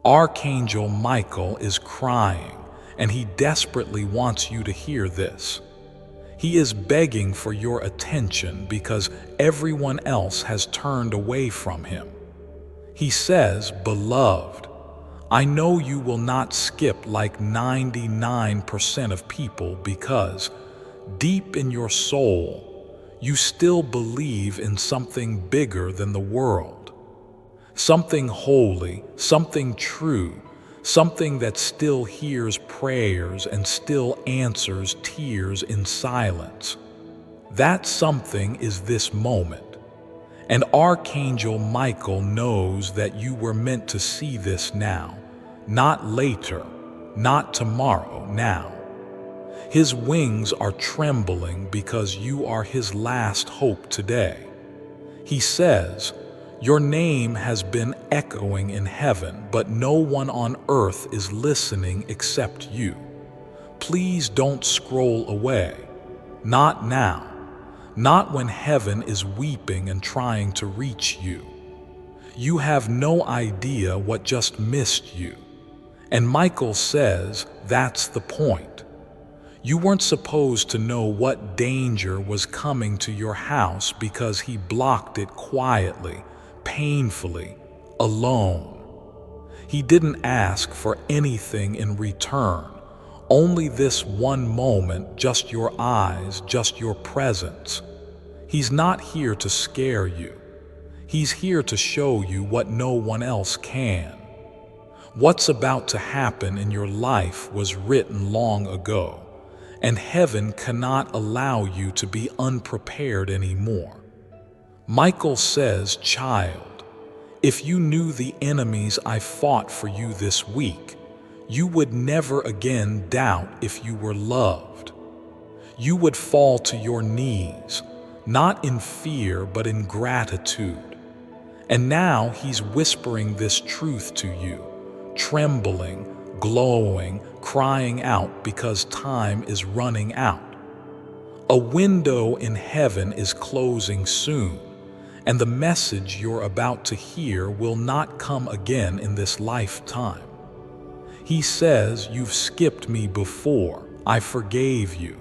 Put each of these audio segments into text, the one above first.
Archangel Michael is crying, and he desperately wants you to hear this. He is begging for your attention because everyone else has turned away from him. He says, "Beloved, I know you will not skip like 99% of people because deep in your soul, you still believe in something bigger than the world. Something holy, something true, something that still hears prayers and still answers tears in silence. That something is this moment. And Archangel Michael knows that you were meant to see this now, not later, not tomorrow, now. His wings are trembling because you are his last hope today. He says, your name has been echoing in heaven, but no one on earth is listening except you. Please don't scroll away. Not now. Not when heaven is weeping and trying to reach you. You have no idea what just missed you. And Michael says that's the point. You weren't supposed to know what danger was coming to your house because he blocked it quietly, painfully, alone. He didn't ask for anything in return, only this one moment, just your eyes, just your presence. He's not here to scare you. He's here to show you what no one else can. What's about to happen in your life was written long ago, and heaven cannot allow you to be unprepared anymore. Michael says, child, if you knew the enemies I fought for you this week, you would never again doubt if you were loved. You would fall to your knees, not in fear but in gratitude. And now he's whispering this truth to you, trembling, glowing, crying out because time is running out. A window in heaven is closing soon, and the message you're about to hear will not come again in this lifetime. He says, you've skipped me before, I forgave you.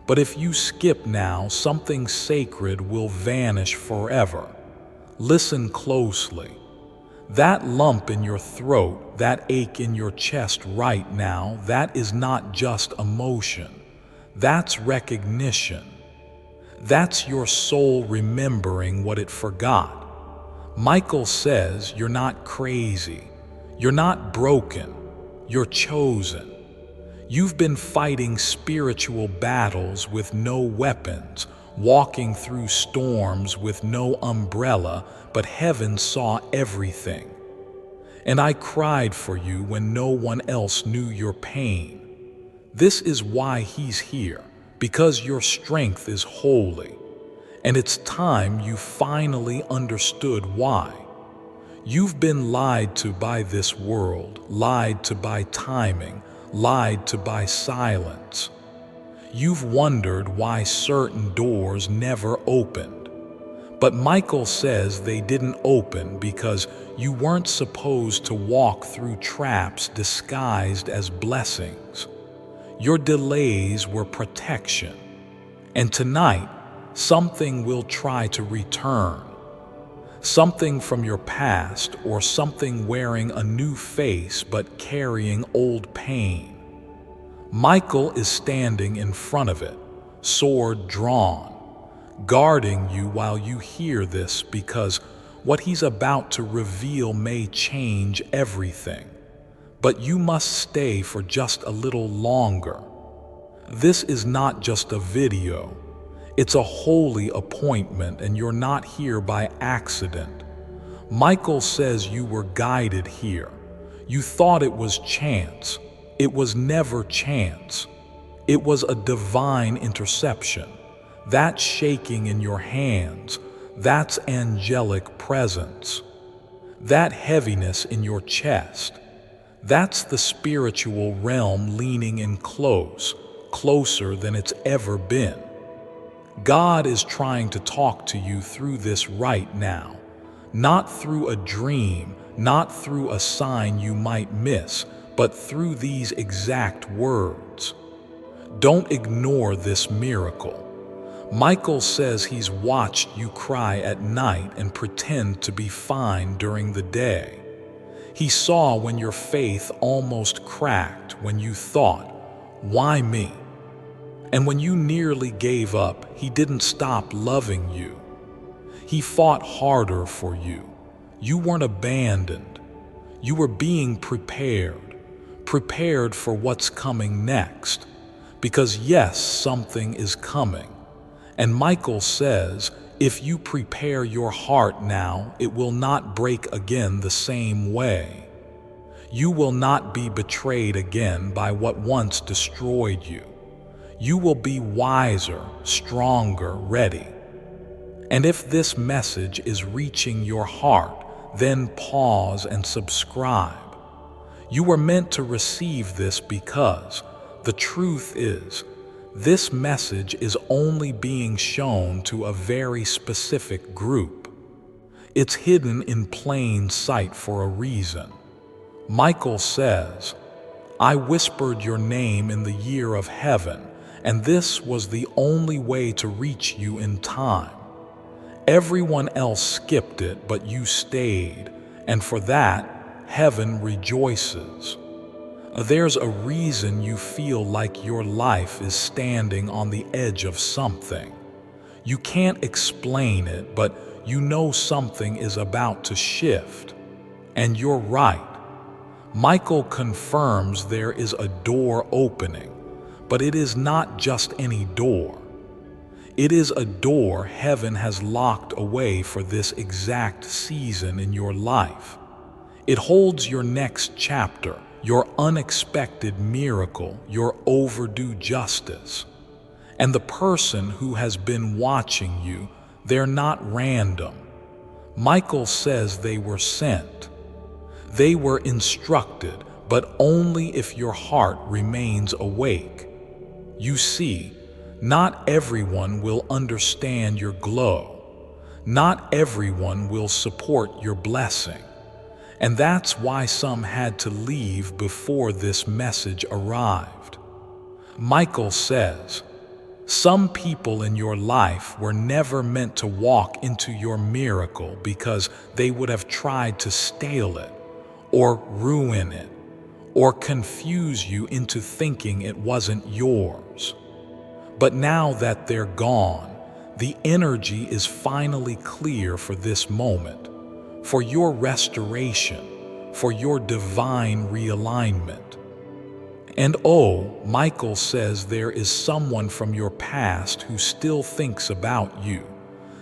But if you skip now, something sacred will vanish forever. Listen closely. That lump in your throat, that ache in your chest right now, that is not just emotion. That's recognition. That's your soul remembering what it forgot. Michael says you're not crazy. You're not broken. You're chosen. You've been fighting spiritual battles with no weapons, walking through storms with no umbrella, but heaven saw everything. And I cried for you when no one else knew your pain. This is why he's here, because your strength is holy. And it's time you finally understood why. You've been lied to by this world, lied to by timing, lied to by silence. You've wondered why certain doors never opened. But Michael says they didn't open because you weren't supposed to walk through traps disguised as blessings. Your delays were protection. And tonight, something will try to return. Something from your past, or something wearing a new face but carrying old pain. Michael is standing in front of it, sword drawn, guarding you while you hear this because what he's about to reveal may change everything. But you must stay for just a little longer. This is not just a video. It's a holy appointment, and you're not here by accident. Michael says you were guided here. You thought it was chance. It was never chance. It was a divine interception. That shaking in your hands, that's angelic presence. That heaviness in your chest, that's the spiritual realm leaning in close, closer than it's ever been. God is trying to talk to you through this right now, not through a dream, not through a sign you might miss, but through these exact words. Don't ignore this miracle. Michael says he's watched you cry at night and pretend to be fine during the day. He saw when your faith almost cracked, when you thought, "Why me?" And when you nearly gave up, he didn't stop loving you. He fought harder for you. You weren't abandoned. You were being prepared for what's coming next. Because yes, something is coming. And Michael says, if you prepare your heart now, it will not break again the same way. You will not be betrayed again by what once destroyed you. You will be wiser, stronger, ready. And if this message is reaching your heart, then pause and subscribe. You were meant to receive this because the truth is, this message is only being shown to a very specific group. It's hidden in plain sight for a reason. Michael says, "I whispered your name in the year of heaven, and this was the only way to reach you in time. Everyone else skipped it, but you stayed, and for that, heaven rejoices." There's a reason you feel like your life is standing on the edge of something. You can't explain it, but you know something is about to shift. And you're right. Michael confirms there is a door opening, but it is not just any door. It is a door heaven has locked away for this exact season in your life. It holds your next chapter, your unexpected miracle, your overdue justice. And the person who has been watching you, they're not random. Michael says they were sent. They were instructed, but only if your heart remains awake. You see, not everyone will understand your glow. Not everyone will support your blessing. And that's why some had to leave before this message arrived. Michael says, some people in your life were never meant to walk into your miracle because they would have tried to stale it, or ruin it, or confuse you into thinking it wasn't yours. But now that they're gone, the energy is finally clear for this moment, for your restoration, for your divine realignment. And oh, Michael says there is someone from your past who still thinks about you,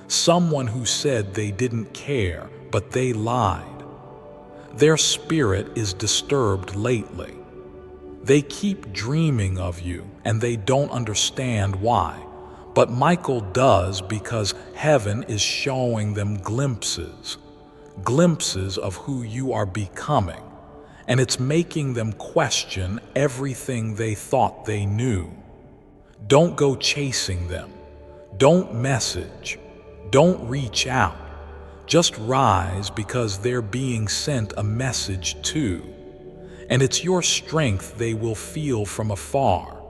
someone who said they didn't care, but they lied. Their spirit is disturbed lately. They keep dreaming of you, and they don't understand why. But Michael does, because heaven is showing them glimpses of who you are becoming, and it's making them question everything they thought they knew. Don't go chasing them. Don't message. Don't reach out. Just rise, because they're being sent a message too. And it's your strength they will feel from afar.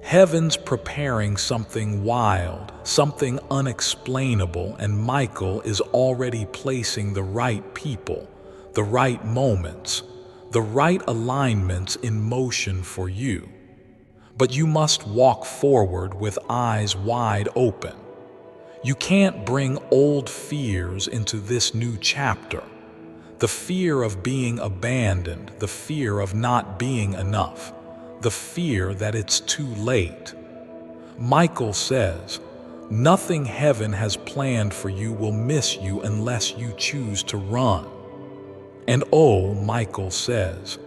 Heaven's preparing something wild, something unexplainable, and Michael is already placing the right people, the right moments, the right alignments in motion for you. But you must walk forward with eyes wide open. You can't bring old fears into this new chapter. The fear of being abandoned, the fear of not being enough, the fear that it's too late. Michael says, nothing heaven has planned for you will miss you unless you choose to run. And oh, Michael says,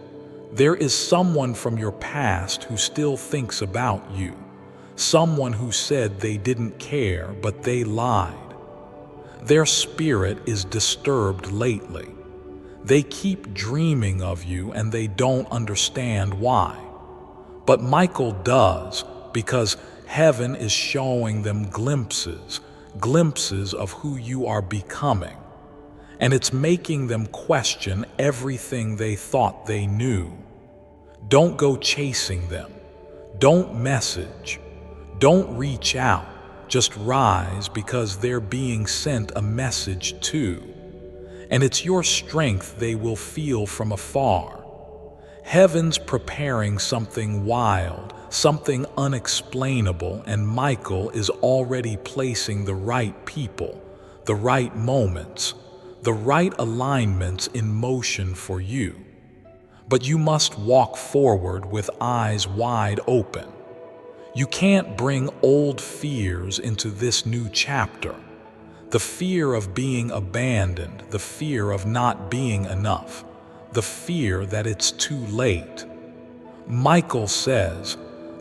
there is someone from your past who still thinks about you, someone who said they didn't care, but they lied. Their spirit is disturbed lately. They keep dreaming of you, and they don't understand why. But Michael does, because heaven is showing them glimpses of who you are becoming. and it's making them question everything they thought they knew. Don't go chasing them. Don't message. Don't reach out. Just rise because they're being sent a message too. And it's your strength they will feel from afar. Heaven's preparing something wild, something unexplainable, and Michael is already placing the right people, the right moments, the right alignments in motion for you. But you must walk forward with eyes wide open. You can't bring old fears into this new chapter. The fear of being abandoned, the fear of not being enough, the fear that it's too late. Michael says,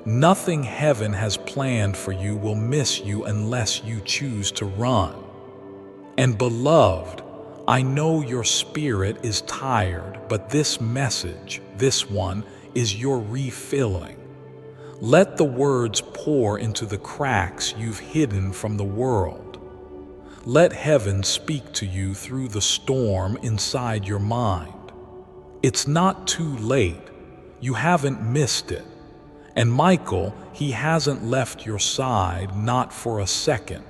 nothing heaven has planned for you will miss you unless you choose to run. And beloved, I know your spirit is tired, but this message, this one, is your refilling. Let the words pour into the cracks you've hidden from the world. Let heaven speak to you through the storm inside your mind. It's not too late. You haven't missed it. And Michael, he hasn't left your side, not for a second.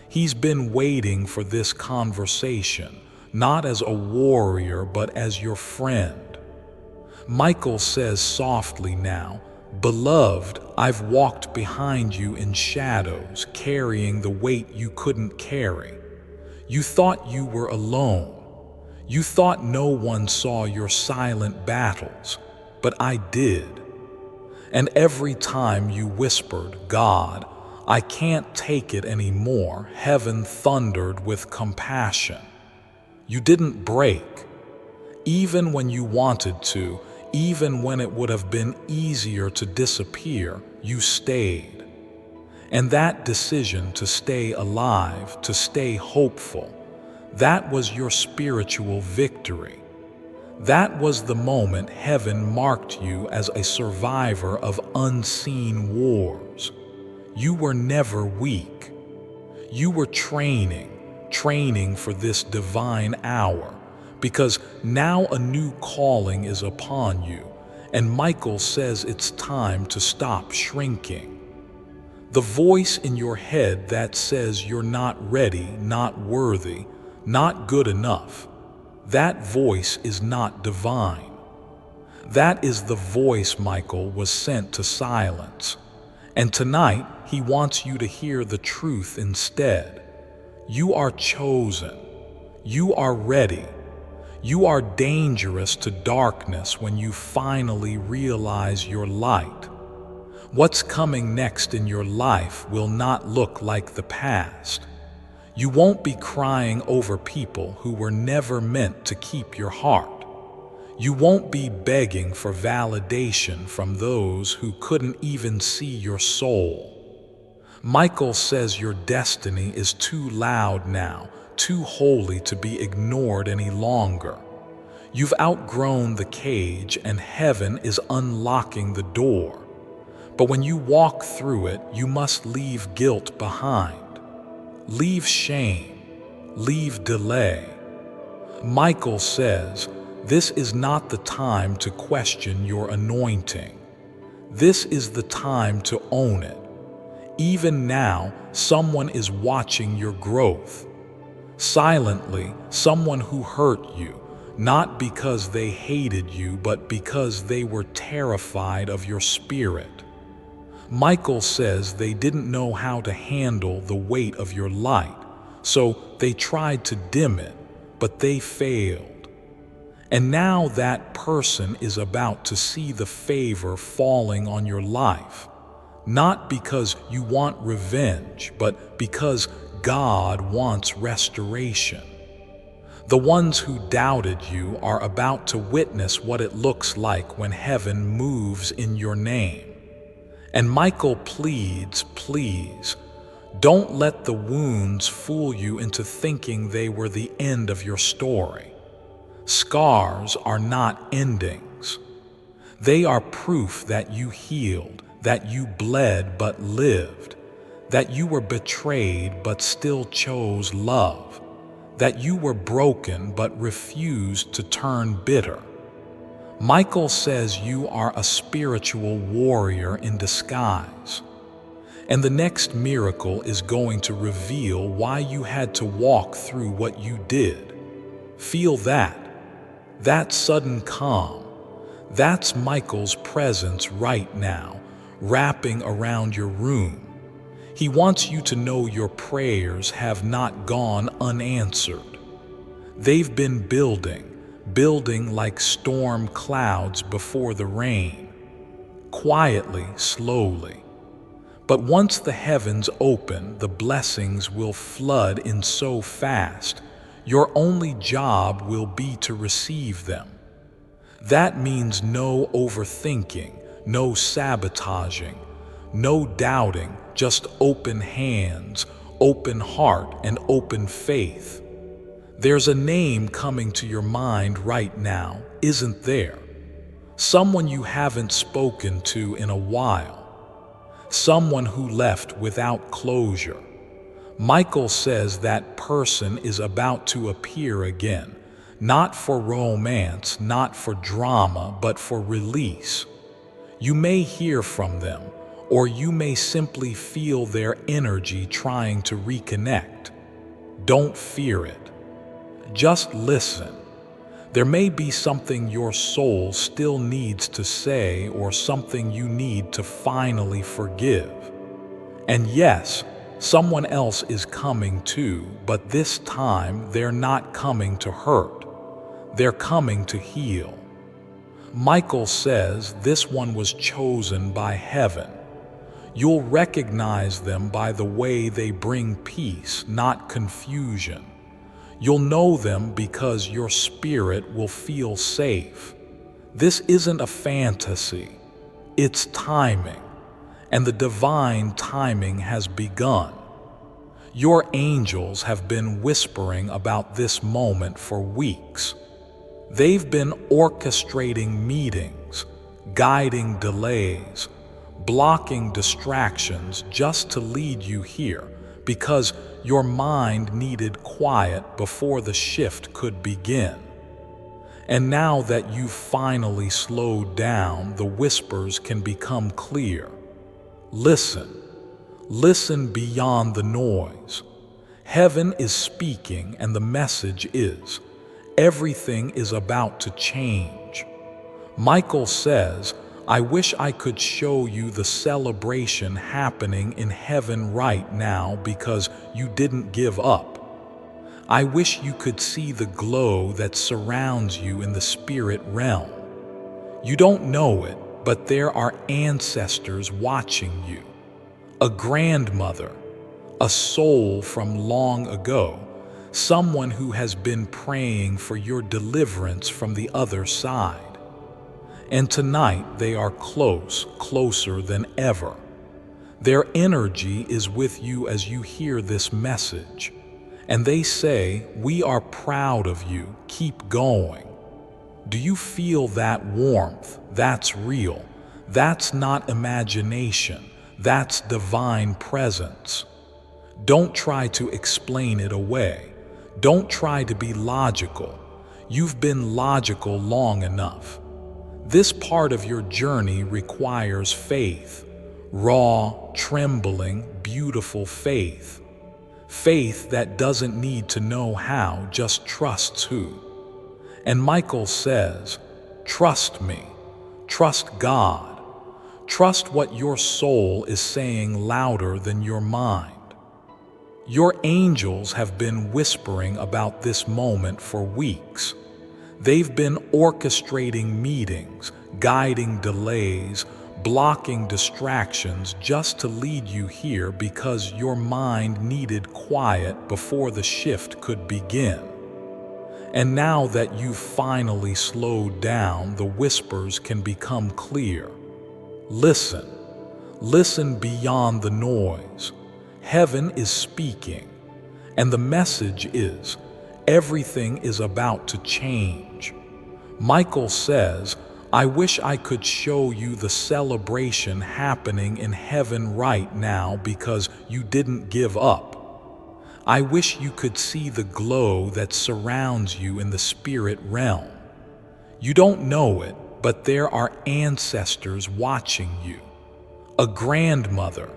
He's been waiting for this conversation, not as a warrior, but as your friend. Michael says softly now, beloved, I've walked behind you in shadows, carrying the weight you couldn't carry. You thought you were alone. You thought no one saw your silent battles, but I did. And every time you whispered, God, I can't take it anymore, heaven thundered with compassion. You didn't break. Even when you wanted to, even when it would have been easier to disappear, you stayed. And that decision to stay alive, to stay hopeful, that was your spiritual victory. That was the moment heaven marked you as a survivor of unseen wars. You were never weak. You were training for this divine hour, because now a new calling is upon you, and Michael says it's time to stop shrinking. The voice in your head that says you're not ready, not worthy, not good enough, that voice is not divine. That is the voice Michael was sent to silence. And tonight, he wants you to hear the truth instead. You are chosen. You are ready. You are dangerous to darkness when you finally realize your light. What's coming next in your life will not look like the past. You won't be crying over people who were never meant to keep your heart. You won't be begging for validation from those who couldn't even see your soul. Michael says your destiny is too loud now, too holy to be ignored any longer. You've outgrown the cage and heaven is unlocking the door. But when you walk through it, you must leave guilt behind. Leave shame. Leave delay. Michael says, this is not the time to question your anointing. This is the time to own it. Even now, someone is watching your growth. Silently, someone who hurt you, not because they hated you, but because they were terrified of your spirit. Michael says they didn't know how to handle the weight of your light, so they tried to dim it, but they failed. And now that person is about to see the favor falling on your life, not because you want revenge, but because God wants restoration. The ones who doubted you are about to witness what it looks like when heaven moves in your name. And Michael pleads, please, don't let the wounds fool you into thinking they were the end of your story. Scars are not endings. They are proof that you healed, that you bled but lived, that you were betrayed but still chose love. that you were broken but refused to turn bitter. Michael says you are a spiritual warrior in disguise. And the next miracle is going to reveal why you had to walk through what you did. Feel that sudden calm. That's Michael's presence right now, wrapping around your room. He wants you to know your prayers have not gone unanswered. They've been building like storm clouds before the rain, quietly, slowly. But once the heavens open, the blessings will flood in so fast, your only job will be to receive them. That means no overthinking, no sabotaging, no doubting, just open hands, open heart, and open faith. There's a name coming to your mind right now, isn't there? Someone you haven't spoken to in a while. Someone who left without closure. Michael says that person is about to appear again, not for romance, not for drama, but for release. You may hear from them, or you may simply feel their energy trying to reconnect. Don't fear it. Just listen. There may be something your soul still needs to say, or something you need to finally forgive. And yes, someone else is coming too, but this time they're not coming to hurt. They're coming to heal. Michael says this one was chosen by heaven. You'll recognize them by the way they bring peace, not confusion. You'll know them because your spirit will feel safe. This isn't a fantasy. It's timing, and the divine timing has begun. Your angels have been whispering about this moment for weeks. They've been orchestrating meetings, guiding delays, blocking distractions just to lead you here, because your mind needed quiet before the shift could begin. And now that you've finally slowed down, the whispers can become clear. Listen. Listen beyond the noise. Heaven is speaking, and the message is, everything is about to change. Michael says, I wish I could show you the celebration happening in heaven right now because you didn't give up. I wish you could see the glow that surrounds you in the spirit realm. You don't know it, but there are ancestors watching you. A grandmother, a soul from long ago, someone who has been praying for your deliverance from the other side. And tonight they are closer than ever. Their energy is with you as you hear this message. And they say, we are proud of you, keep going. Do you feel that warmth? That's real. That's not imagination. That's divine presence. Don't try to explain it away. Don't try to be logical. You've been logical long enough. This part of your journey requires faith, raw, trembling, beautiful faith. Faith that doesn't need to know how, just trusts who. And Michael says, trust me, trust God, trust what your soul is saying louder than your mind. Your angels have been whispering about this moment for weeks. They've been orchestrating meetings, guiding delays, blocking distractions just to lead you here because your mind needed quiet before the shift could begin. And now that you've finally slowed down, the whispers can become clear. Listen. Listen beyond the noise. Heaven is speaking, and the message is, everything is about to change. Michael says, I wish I could show you the celebration happening in heaven right now because you didn't give up. I wish you could see the glow that surrounds you in the spirit realm. You don't know it, but there are ancestors watching you. A grandmother,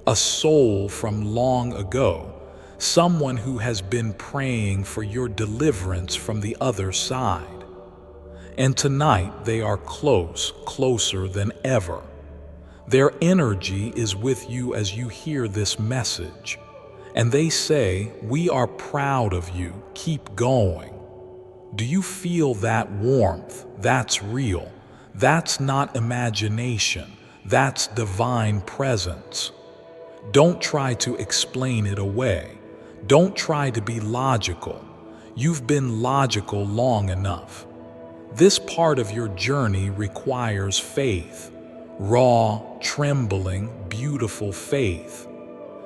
a soul from long ago, someone who has been praying for your deliverance from the other side. And tonight they are close, closer than ever. Their energy is with you as you hear this message. And they say, "We are proud of you, keep going." Do you feel that warmth? That's real. That's not imagination. That's divine presence. Don't try to explain it away. Don't try to be logical. You've been logical long enough. This part of your journey requires faith. Raw, trembling, beautiful faith.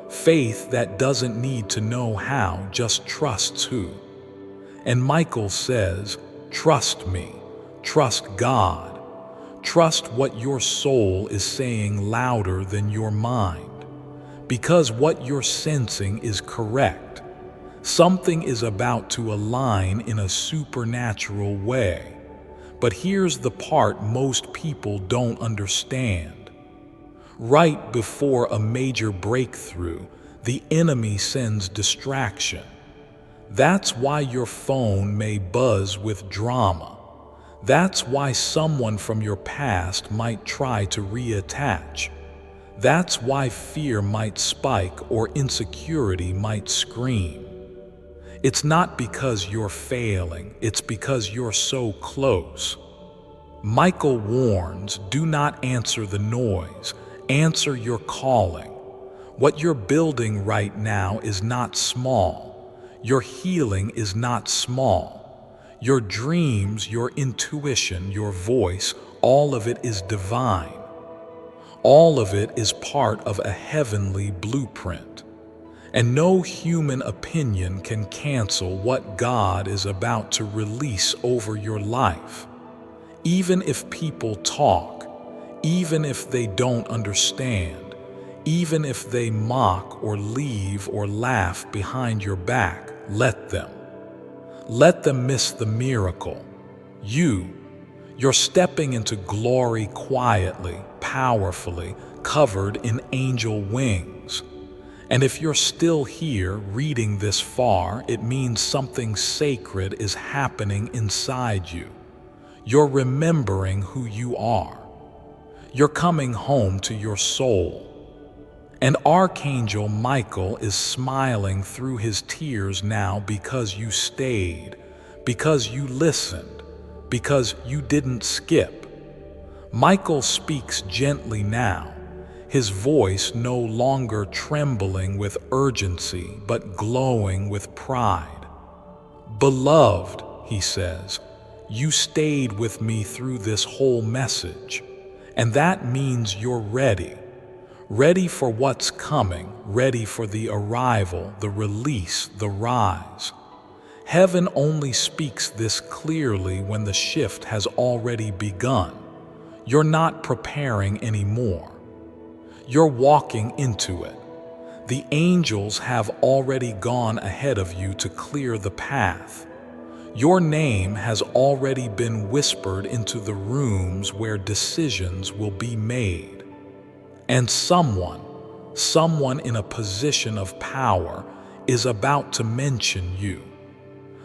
Faith that doesn't need to know how, just trusts who. And Michael says, trust me, trust God, trust what your soul is saying louder than your mind, because what you're sensing is correct. Something is about to align in a supernatural way. But here's the part most people don't understand. Right before a major breakthrough, the enemy sends distraction. That's why your phone may buzz with drama. That's why someone from your past might try to reattach. That's why fear might spike or insecurity might scream. It's not because you're failing, it's because you're so close. Michael warns, do not answer the noise, answer your calling. What you're building right now is not small. Your healing is not small. Your dreams, your intuition, your voice, all of it is divine. All of it is part of a heavenly blueprint. And no human opinion can cancel what God is about to release over your life. Even if people talk, even if they don't understand, even if they mock or leave or laugh behind your back, let them. Let them miss the miracle. You're stepping into glory quietly, powerfully, covered in angel wings. And if you're still here reading this far, it means something sacred is happening inside you. You're remembering who you are. You're coming home to your soul. And Archangel Michael is smiling through his tears now because you stayed, because you listened, because you didn't skip. Michael speaks gently now, his voice no longer trembling with urgency but glowing with pride. Beloved, he says, you stayed with me through this whole message, and that means you're ready. Ready for what's coming, ready for the arrival, the release, the rise. Heaven only speaks this clearly when the shift has already begun. You're not preparing anymore. You're walking into it. The angels have already gone ahead of you to clear the path. Your name has already been whispered into the rooms where decisions will be made. And someone in a position of power is about to mention you.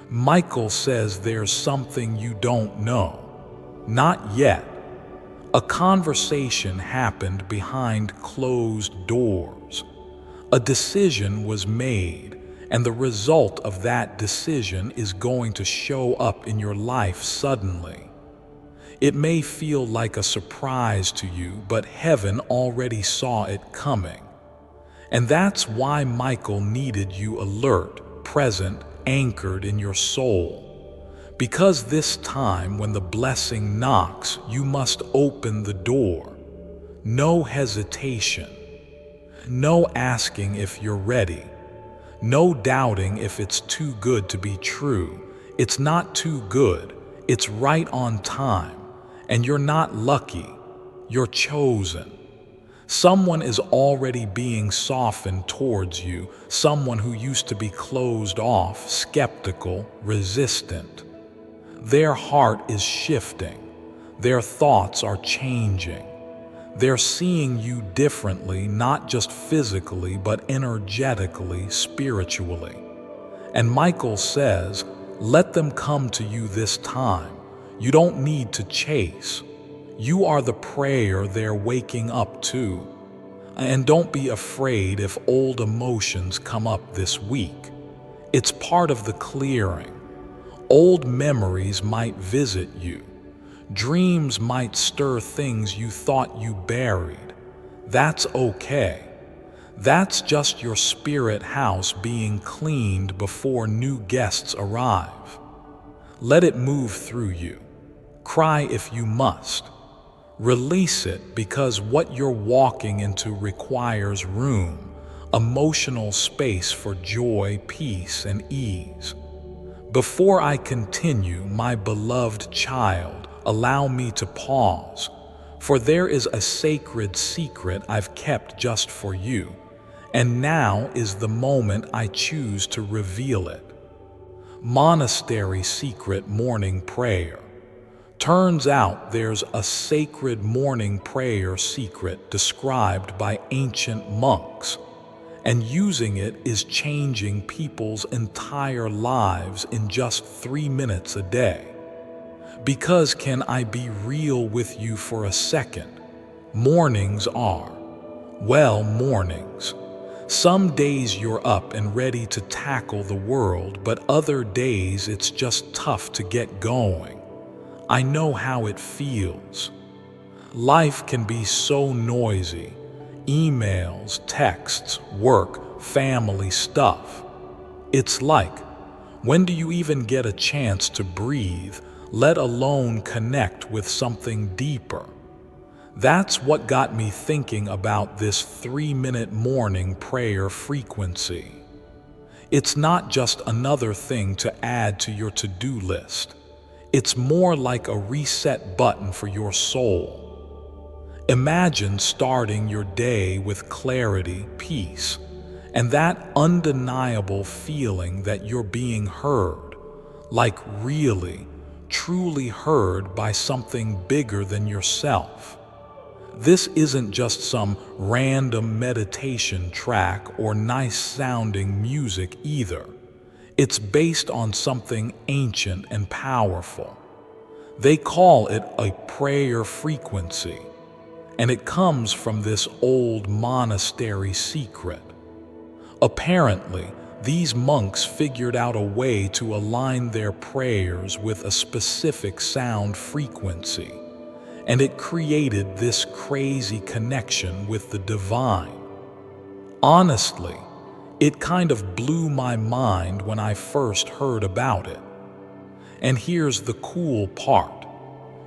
Michael says there's something you don't know. Not yet. A conversation happened behind closed doors. A decision was made, and the result of that decision is going to show up in your life suddenly. It may feel like a surprise to you, but heaven already saw it coming. And that's why Michael needed you alert, present, anchored in your soul. Because this time when the blessing knocks, you must open the door. No hesitation. No asking if you're ready. No doubting if it's too good to be true. It's not too good. It's right on time. And you're not lucky. You're chosen. Someone is already being softened towards you, someone who used to be closed off, skeptical, resistant. Their heart is shifting. Their thoughts are changing. They're seeing you differently, not just physically, but energetically, spiritually. And Michael says, let them come to you this time. You don't need to chase. You are the prayer they're waking up to. And don't be afraid if old emotions come up this week. It's part of the clearing. Old memories might visit you. Dreams might stir things you thought you buried. That's okay. That's just your spirit house being cleaned before new guests arrive. Let it move through you. Cry if you must. Release it, because what you're walking into requires room, emotional space for joy, peace, and ease. Before I continue, my beloved child, allow me to pause, for there is a sacred secret I've kept just for you, and now is the moment I choose to reveal it. Monastery secret morning prayer. Turns out there's a sacred morning prayer secret described by ancient monks, and using it is changing people's entire lives in just 3 minutes a day. Because can I be real with you for a second? Mornings are, well, mornings. Some days you're up and ready to tackle the world, but other days it's just tough to get going. I know how it feels. Life can be so noisy. Emails, texts, work, family stuff. It's like, when do you even get a chance to breathe, let alone connect with something deeper? That's what got me thinking about this 3-minute morning prayer frequency. It's not just another thing to add to your to-do list. It's more like a reset button for your soul. Imagine starting your day with clarity, peace, and that undeniable feeling that you're being heard, like really, truly heard by something bigger than yourself. This isn't just some random meditation track or nice-sounding music either. It's based on something ancient and powerful. They call it a prayer frequency, and it comes from this old monastery secret. Apparently, these monks figured out a way to align their prayers with a specific sound frequency, and it created this crazy connection with the divine. Honestly, it kind of blew my mind when I first heard about it. And here's the cool part.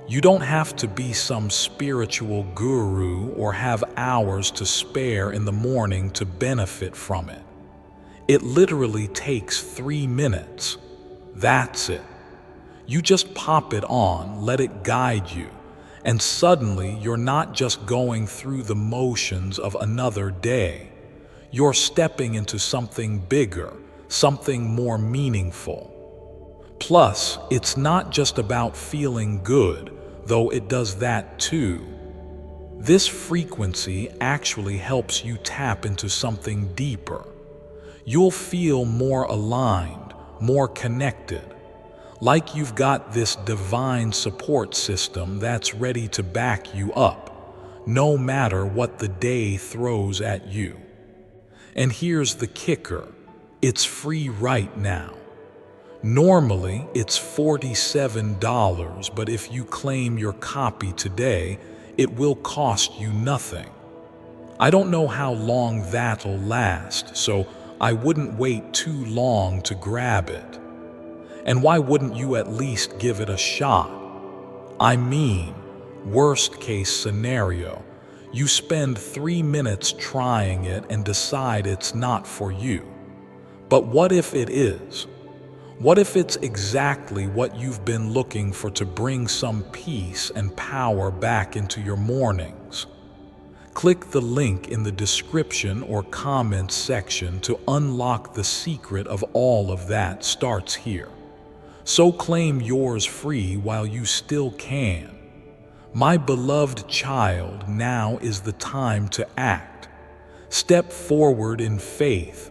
You don't have to be some spiritual guru or have hours to spare in the morning to benefit from it. It literally takes 3 minutes. That's it. You just pop it on, let it guide you, and suddenly you're not just going through the motions of another day. You're stepping into something bigger, something more meaningful. Plus, it's not just about feeling good, though it does that too. This frequency actually helps you tap into something deeper. You'll feel more aligned, more connected, like you've got this divine support system that's ready to back you up, no matter what the day throws at you. And here's the kicker, it's free right now. Normally, it's $47, but if you claim your copy today, it will cost you nothing. I don't know how long that'll last, so I wouldn't wait too long to grab it. And why wouldn't you at least give it a shot? I mean, worst case scenario, you spend 3 minutes trying it and decide it's not for you. But what if it is? What if it's exactly what you've been looking for to bring some peace and power back into your mornings? Click the link in the description or comments section to unlock the secret of all of that starts here. So claim yours free while you still can. My beloved child, now is the time to act. Step forward in faith.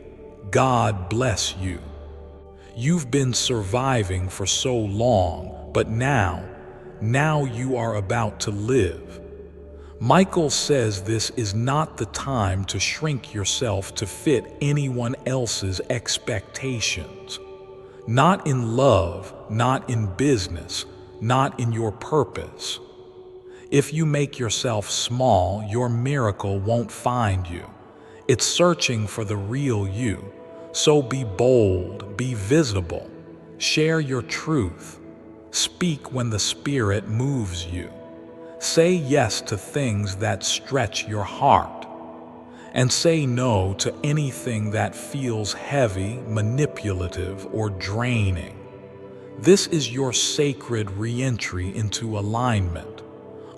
God bless you. You've been surviving for so long, but now you are about to live. Michael says this is not the time to shrink yourself to fit anyone else's expectations. Not in love, not in business, not in your purpose. If you make yourself small, your miracle won't find you. It's searching for the real you. So be bold, be visible, share your truth, speak when the Spirit moves you. Say yes to things that stretch your heart, and say no to anything that feels heavy, manipulative, or draining. This is your sacred re-entry into alignment.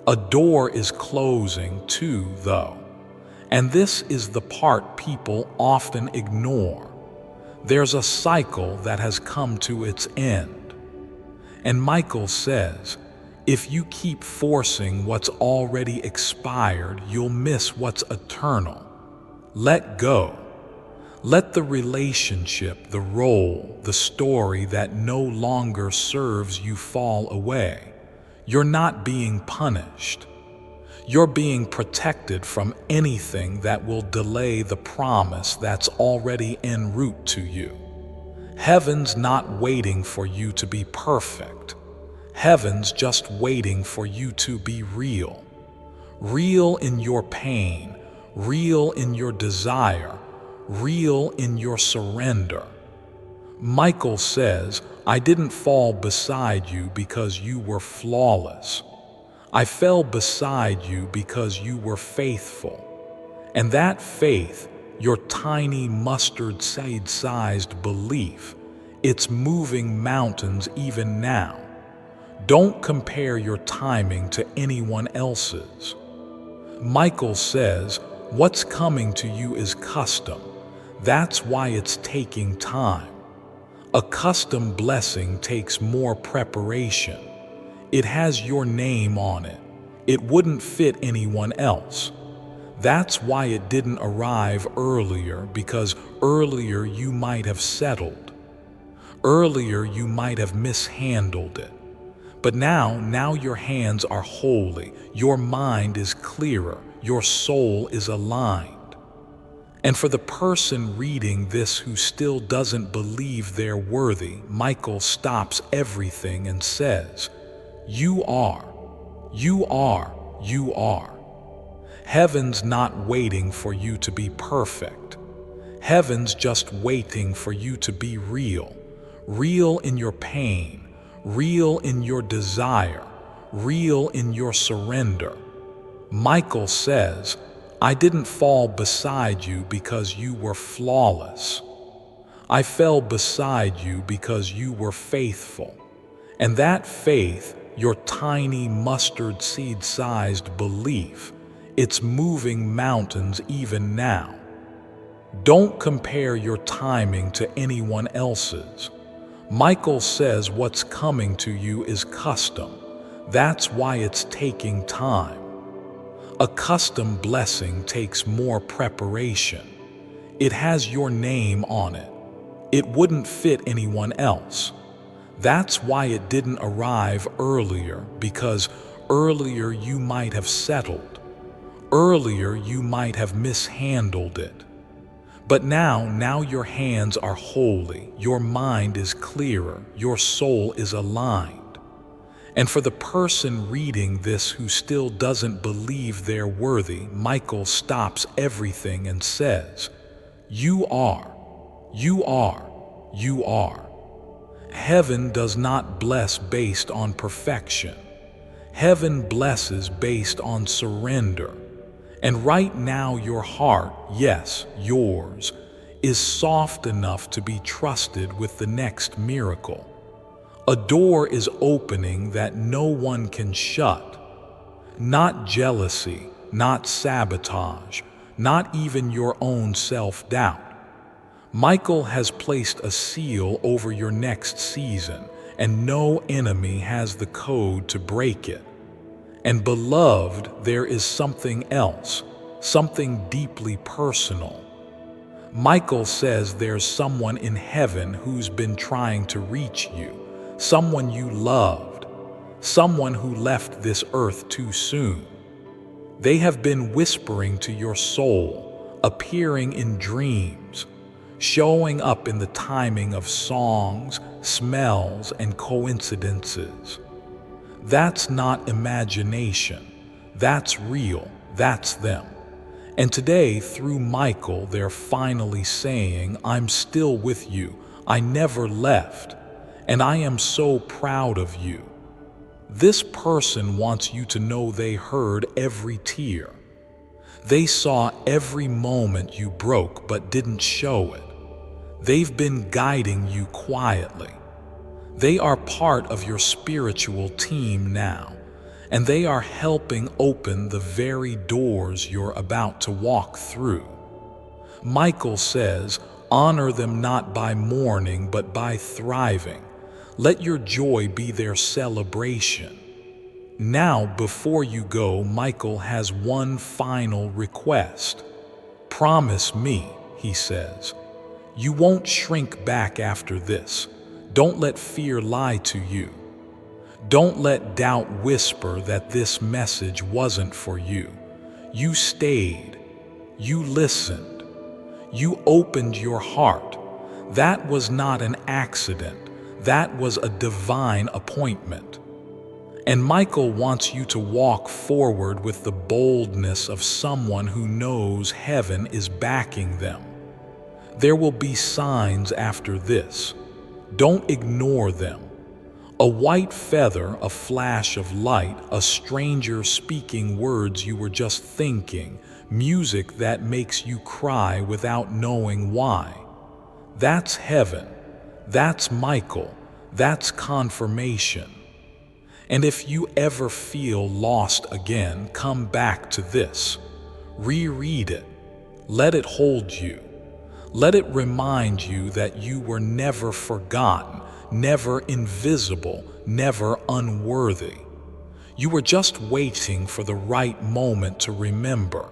A door is closing too, though, and this is the part people often ignore. There's a cycle that has come to its end. And Michael says, if you keep forcing what's already expired, you'll miss what's eternal. Let go. Let the relationship, the role, the story that no longer serves you fall away. You're not being punished. You're being protected from anything that will delay the promise that's already en route to you. Heaven's not waiting for you to be perfect. Heaven's just waiting for you to be real. Real in your pain, real in your desire, real in your surrender. Michael says, I didn't fall beside you because you were flawless. I fell beside you because you were faithful. And that faith, your tiny mustard seed-sized belief, it's moving mountains even now. Don't compare your timing to anyone else's. Michael says, what's coming to you is custom. That's why it's taking time. A custom blessing takes more preparation. It has your name on it. It wouldn't fit anyone else. That's why it didn't arrive earlier, because earlier you might have settled. Earlier you might have mishandled it. But now your hands are holy, your mind is clearer, your soul is aligned. And for the person reading this who still doesn't believe they're worthy, Michael stops everything and says, you are. Heaven's not waiting for you to be perfect. Heaven's just waiting for you to be real. Real in your pain, real in your desire, real in your surrender. Michael says, I didn't fall beside you because you were flawless. I fell beside you because you were faithful. And that faith, your tiny mustard seed-sized belief, it's moving mountains even now. Don't compare your timing to anyone else's. Michael says what's coming to you is custom. That's why it's taking time. A custom blessing takes more preparation. It has your name on it. It wouldn't fit anyone else. That's why it didn't arrive earlier, because earlier you might have settled. Earlier you might have mishandled it. But now your hands are holy, your mind is clearer, your soul is aligned. And for the person reading this who still doesn't believe they're worthy, Michael stops everything and says, you are. Heaven does not bless based on perfection. Heaven blesses based on surrender. And right now your heart, yes, yours, is soft enough to be trusted with the next miracle. A door is opening that no one can shut. Not jealousy, not sabotage, not even your own self-doubt. Michael has placed a seal over your next season, and no enemy has the code to break it. And beloved, there is something else, something deeply personal. Michael says there's someone in heaven who's been trying to reach you, someone you loved, someone who left this earth too soon. They have been whispering to your soul, appearing in dreams, showing up in the timing of songs, smells, and coincidences. That's not imagination. That's real. That's them. And today, through Michael, they're finally saying, I'm still with you. I never left. And I am so proud of you. This person wants you to know they heard every tear. They saw every moment you broke but didn't show it. They've been guiding you quietly. They are part of your spiritual team now, and they are helping open the very doors you're about to walk through. Michael says, honor them not by mourning but by thriving. Let your joy be their celebration. Now, before you go, Michael has one final request. Promise me, he says. You won't shrink back after this. Don't let fear lie to you. Don't let doubt whisper that this message wasn't for you. You stayed. You listened. You opened your heart. That was not an accident. That was a divine appointment. And Michael wants you to walk forward with the boldness of someone who knows heaven is backing them. There will be signs after this. Don't ignore them. A white feather, a flash of light, a stranger speaking words you were just thinking, music that makes you cry without knowing why. That's heaven. That's Michael. That's confirmation. And if you ever feel lost again, come back to this. Reread it. Let it hold you. Let it remind you that you were never forgotten, never invisible, never unworthy. You were just waiting for the right moment to remember,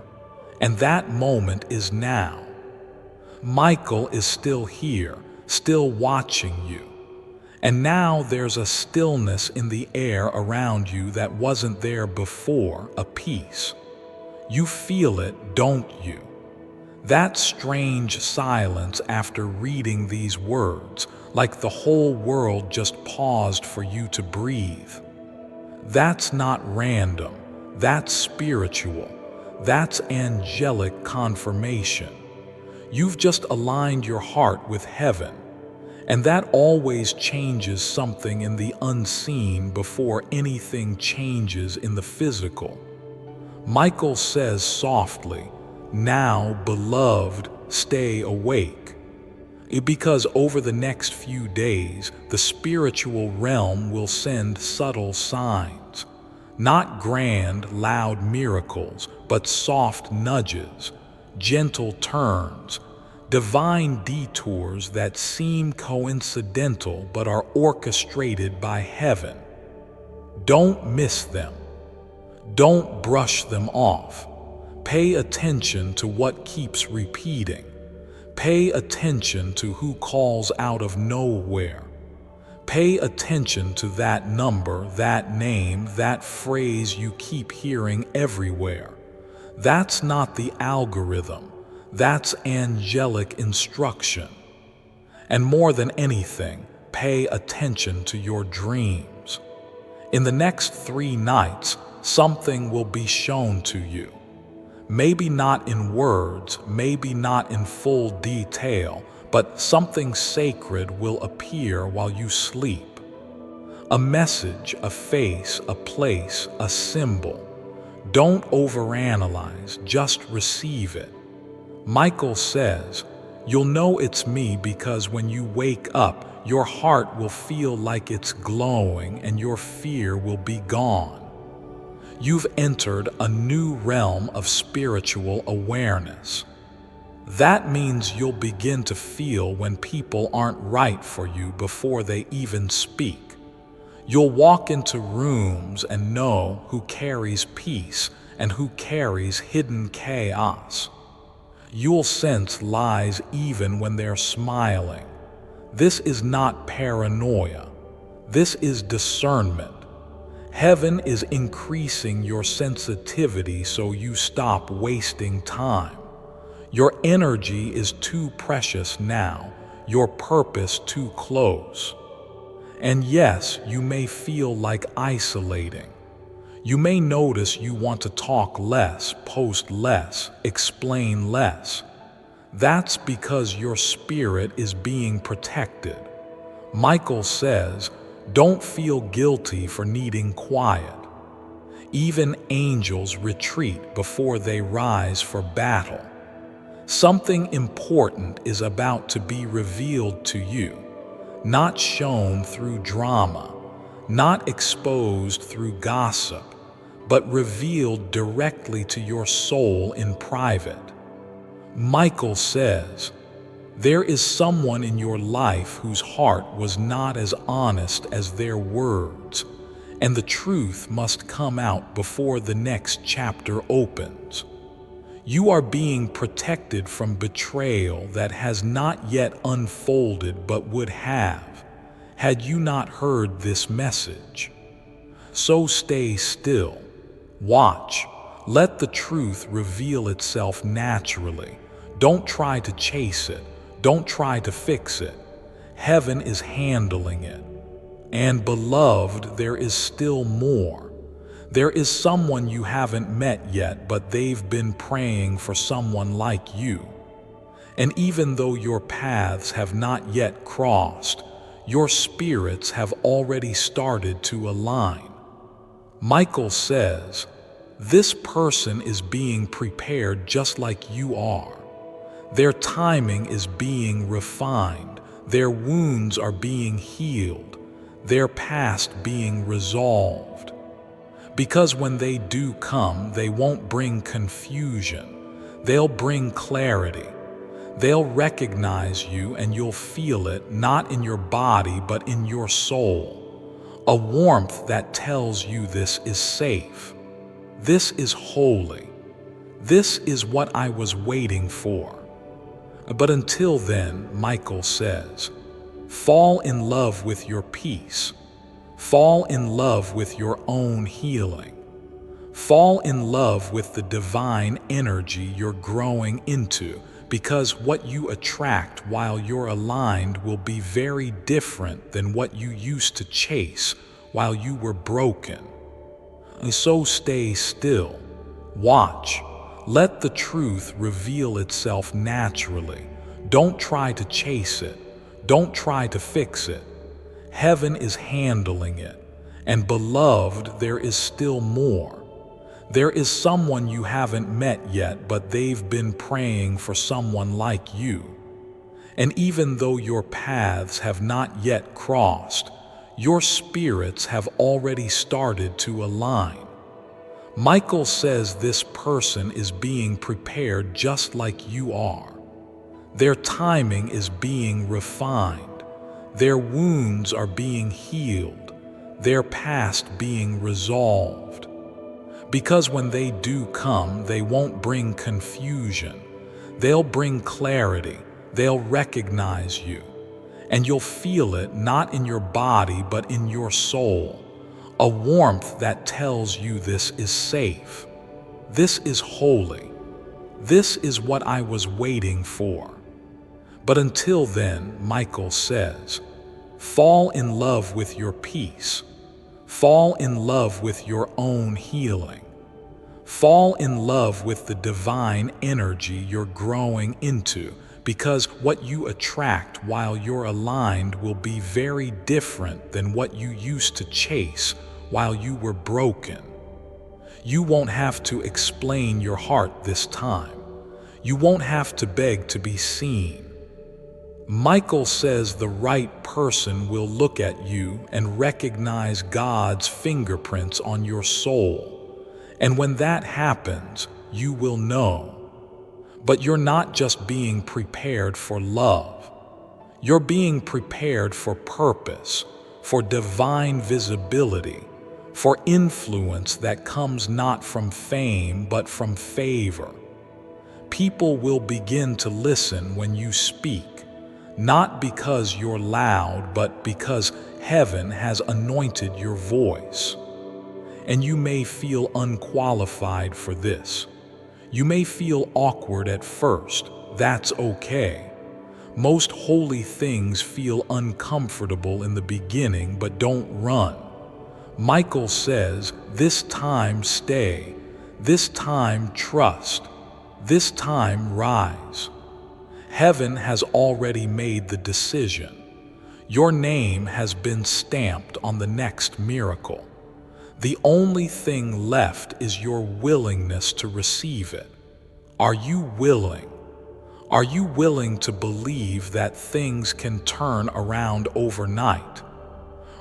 and that moment is now. Michael is still here, still watching you. And now there's a stillness in the air around you that wasn't there before, a peace. You feel it, don't you? That strange silence after reading these words, like the whole world just paused for you to breathe. That's not random. That's spiritual. That's angelic confirmation. You've just aligned your heart with heaven. And that always changes something in the unseen before anything changes in the physical. Michael says softly, now, beloved, stay awake. Because over the next few days, the spiritual realm will send subtle signs. Not grand, loud miracles, but soft nudges, gentle turns, divine detours that seem coincidental but are orchestrated by heaven. Don't miss them. Don't brush them off. Pay attention to what keeps repeating. Pay attention to who calls out of nowhere. Pay attention to that number, that name, that phrase you keep hearing everywhere. That's not the algorithm. That's angelic instruction. And more than anything, pay attention to your dreams. In the next 3 nights, something will be shown to you. Maybe not in words, maybe not in full detail, but something sacred will appear while you sleep. A message, a face, a place, a symbol. Don't overanalyze, just receive it. Michael says, you'll know it's me because when you wake up, your heart will feel like it's glowing and your fear will be gone. You've entered a new realm of spiritual awareness. That means you'll begin to feel when people aren't right for you before they even speak. You'll walk into rooms and know who carries peace and who carries hidden chaos. You'll sense lies even when they're smiling. This is not paranoia. This is discernment. Heaven is increasing your sensitivity so you stop wasting time. Your energy is too precious now, your purpose too close. And yes, you may feel like isolating. You may notice you want to talk less, post less, explain less. That's because your spirit is being protected. Michael says, don't feel guilty for needing quiet. Even angels retreat before they rise for battle. Something important is about to be revealed to you, not shown through drama, not exposed through gossip, but revealed directly to your soul in private. Michael says, there is someone in your life whose heart was not as honest as their words, and the truth must come out before the next chapter opens. You are being protected from betrayal that has not yet unfolded but would have, had you not heard this message. So stay still, watch, let the truth reveal itself naturally. Don't try to chase it. Don't try to fix it. Heaven is handling it. And beloved, there is still more. There is someone you haven't met yet, but they've been praying for someone like you. And even though your paths have not yet crossed, your spirits have already started to align. Michael says, this person is being prepared just like you are. Their timing is being refined, their wounds are being healed, their past being resolved. Because when they do come, they won't bring confusion, they'll bring clarity. They'll recognize you and you'll feel it not in your body but in your soul. A warmth that tells you this is safe. This is holy. This is what I was waiting for. But until then, Michael says, fall in love with your peace. Fall in love with your own healing. Fall in love with the divine energy you're growing into, because what you attract while you're aligned will be very different than what you used to chase while you were broken. And so stay still, watch. Let the truth reveal itself naturally. Don't try to chase it. Don't try to fix it. Heaven is handling it. And beloved, there is still more. There is someone you haven't met yet, but they've been praying for someone like you. And even though your paths have not yet crossed, your spirits have already started to align. Michael says this person is being prepared just like you are. Their timing is being refined. Their wounds are being healed. Their past being resolved. Because when they do come, they won't bring confusion. They'll bring clarity. They'll recognize you. And you'll feel it not in your body but in your soul. A warmth that tells you this is safe. This is holy. This is what I was waiting for. But until then, Michael says, fall in love with your peace. Fall in love with your own healing. Fall in love with the divine energy you're growing into, because what you attract while you're aligned will be very different than what you used to chase while you were broken. You won't have to explain your heart this time. You won't have to beg to be seen. Michael says the right person will look at you and recognize God's fingerprints on your soul. And when that happens, you will know. But you're not just being prepared for love. You're being prepared for purpose, for divine visibility, for influence that comes not from fame but from favor. People will begin to listen when you speak, not because you're loud, but because heaven has anointed your voice. And you may feel unqualified for this. You may feel awkward at first. That's okay. Most holy things feel uncomfortable in the beginning, but don't run. Michael says, this time stay, this time trust, this time rise. Heaven has already made the decision. Your name has been stamped on the next miracle. The only thing left is your willingness to receive it. Are you willing? Are you willing to believe that things can turn around overnight?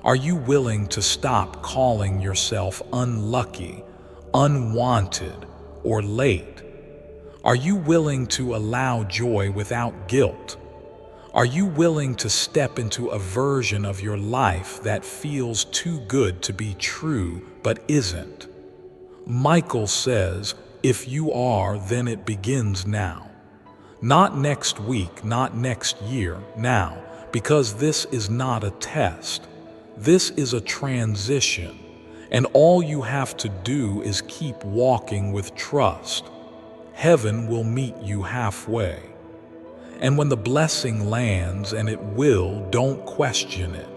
Are you willing to stop calling yourself unlucky, unwanted, or late? Are you willing to allow joy without guilt? Are you willing to step into a version of your life that feels too good to be true but isn't? Michael says, if you are, then it begins now. Not next week, not next year, now, because this is not a test. This is a transition, and all you have to do is keep walking with trust. Heaven will meet you halfway. And when the blessing lands, and it will, don't question it.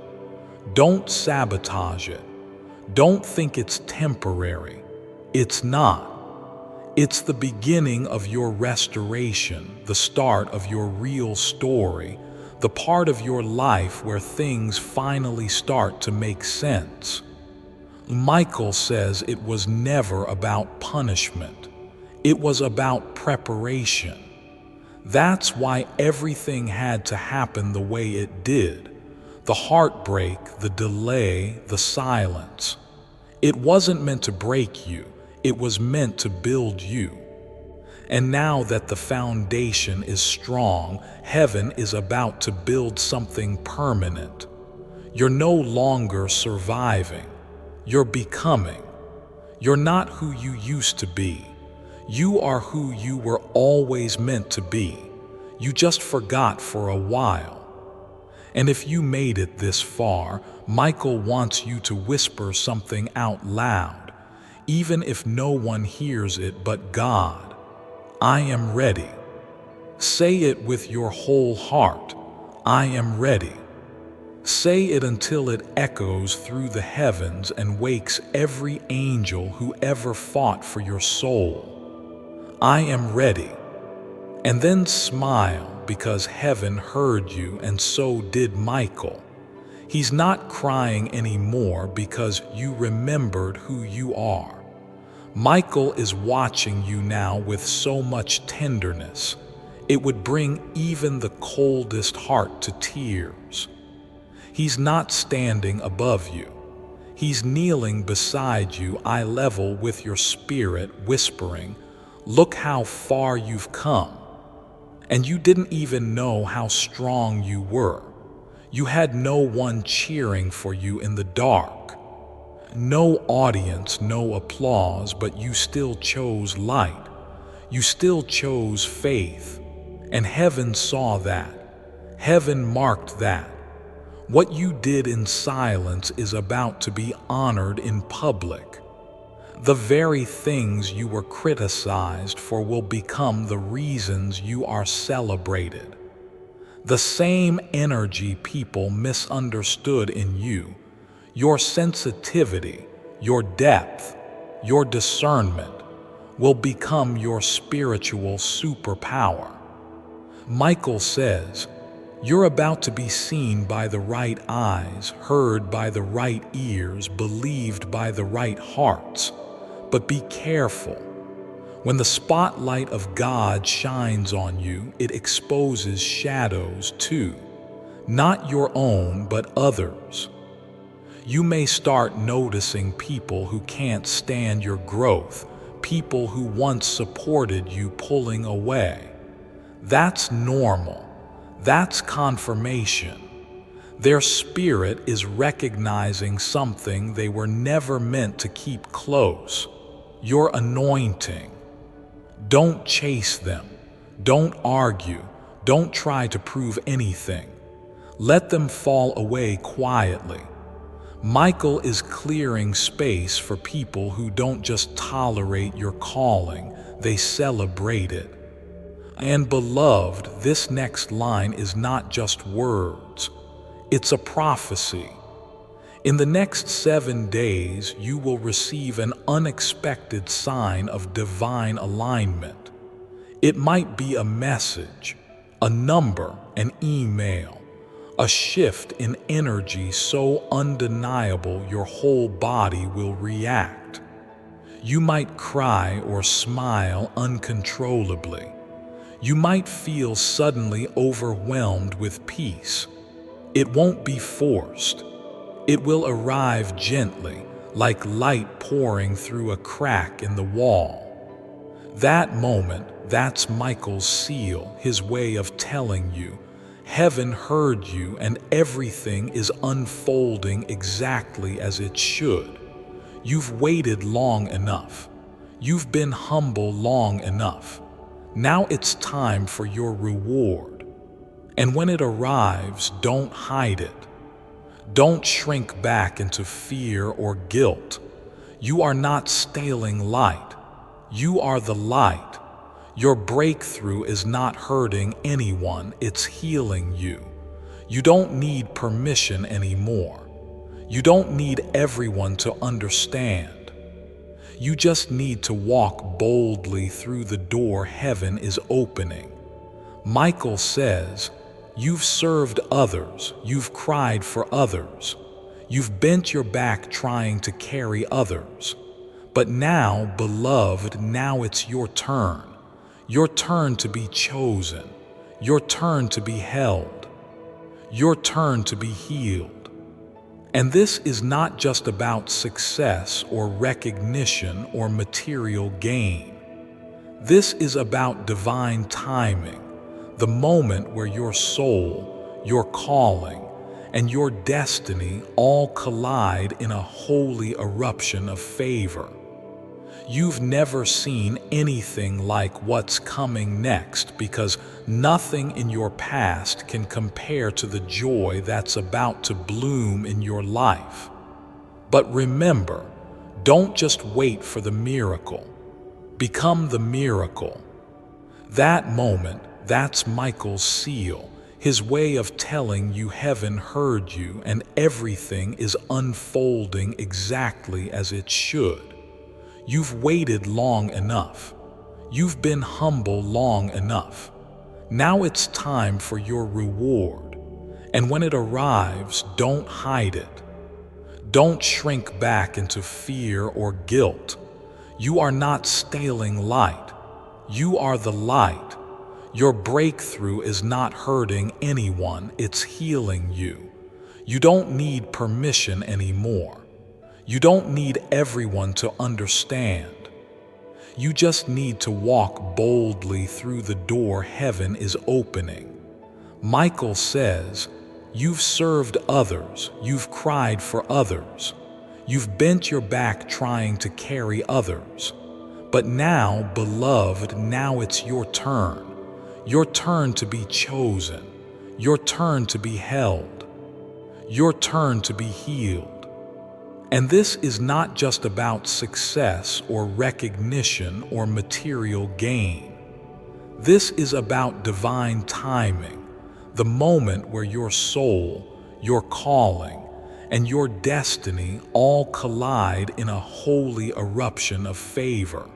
Don't sabotage it. Don't think it's temporary. It's not. It's the beginning of your restoration, the start of your real story, the part of your life where things finally start to make sense. Michael says it was never about punishment. It was about preparation. That's why everything had to happen the way it did. The heartbreak, the delay, the silence. It wasn't meant to break you. It was meant to build you. And now that the foundation is strong, heaven is about to build something permanent. You're no longer surviving. You're becoming. You're not who you used to be. You are who you were always meant to be. You just forgot for a while. And if you made it this far, Michael wants you to whisper something out loud, even if no one hears it but God. I am ready. Say it with your whole heart. I am ready. Say it until it echoes through the heavens and wakes every angel who ever fought for your soul. I am ready. And then smile, because heaven heard you, and so did Michael. He's not crying anymore because you remembered who you are. Michael is watching you now with so much tenderness, it would bring even the coldest heart to tears. He's not standing above you. He's kneeling beside you, eye level with your spirit, whispering, look how far you've come. And you didn't even know how strong you were. You had no one cheering for you in the dark. No audience, no applause, but you still chose light. You still chose faith. And heaven saw that. Heaven marked that. What you did in silence is about to be honored in public. The very things you were criticized for will become the reasons you are celebrated. The same energy people misunderstood in you, your sensitivity, your depth, your discernment, will become your spiritual superpower. Michael says, you're about to be seen by the right eyes, heard by the right ears, believed by the right hearts. But be careful. When the spotlight of God shines on you, it exposes shadows too. Not your own, but others. You may start noticing people who can't stand your growth, people who once supported you pulling away. That's normal. That's confirmation. Their spirit is recognizing something they were never meant to keep close: your anointing. Don't chase them. Don't argue. Don't try to prove anything. Let them fall away quietly. Michael is clearing space for people who don't just tolerate your calling, they celebrate it. And beloved, this next line is not just words. It's a prophecy. In the next 7 days, you will receive an unexpected sign of divine alignment. It might be a message, a number, an email, a shift in energy so undeniable your whole body will react. You might cry or smile uncontrollably. You might feel suddenly overwhelmed with peace. It won't be forced. It will arrive gently, like light pouring through a crack in the wall. That moment, that's Michael's seal, his way of telling you, heaven heard you and everything is unfolding exactly as it should. You've waited long enough. You've been humble long enough. Now it's time for your reward. And when it arrives, don't hide it. Don't shrink back into fear or guilt. You are not stealing light. You are the light. Your breakthrough is not hurting anyone, it's healing you. You don't need permission anymore. You don't need everyone to understand. You just need to walk boldly through the door heaven is opening. Michael says, you've served others, you've cried for others, you've bent your back trying to carry others. But now, beloved, now it's your turn. Your turn to be chosen. Your turn to be held. Your turn to be healed. And this is not just about success or recognition or material gain. This is about divine timing, the moment where your soul, your calling, and your destiny all collide in a holy eruption of favor. You've never seen anything like what's coming next because nothing in your past can compare to the joy that's about to bloom in your life. But remember, don't just wait for the miracle. Become the miracle. That moment, that's Michael's seal, his way of telling you heaven heard you and everything is unfolding exactly as it should. You've waited long enough. You've been humble long enough. Now it's time for your reward. And when it arrives, don't hide it. Don't shrink back into fear or guilt. You are not stealing light. You are the light. Your breakthrough is not hurting anyone, it's healing you. You don't need permission anymore. You don't need everyone to understand. You just need to walk boldly through the door heaven is opening. Michael says, you've served others, you've cried for others, you've bent your back trying to carry others. But now, beloved, now it's your turn to be chosen, your turn to be held, your turn to be healed. And this is not just about success or recognition or material gain. This is about divine timing, the moment where your soul, your calling, and your destiny all collide in a holy eruption of favor.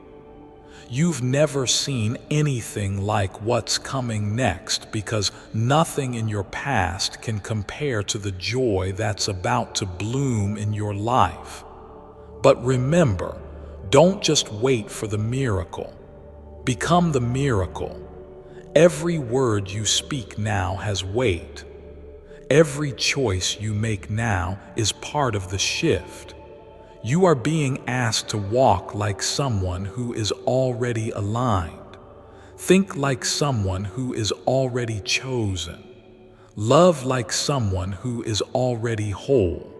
You've never seen anything like what's coming next because nothing in your past can compare to the joy that's about to bloom in your life. But remember, don't just wait for the miracle. Become the miracle. Every word you speak now has weight. Every choice you make now is part of the shift. You are being asked to walk like someone who is already aligned. Think like someone who is already chosen. Love like someone who is already whole.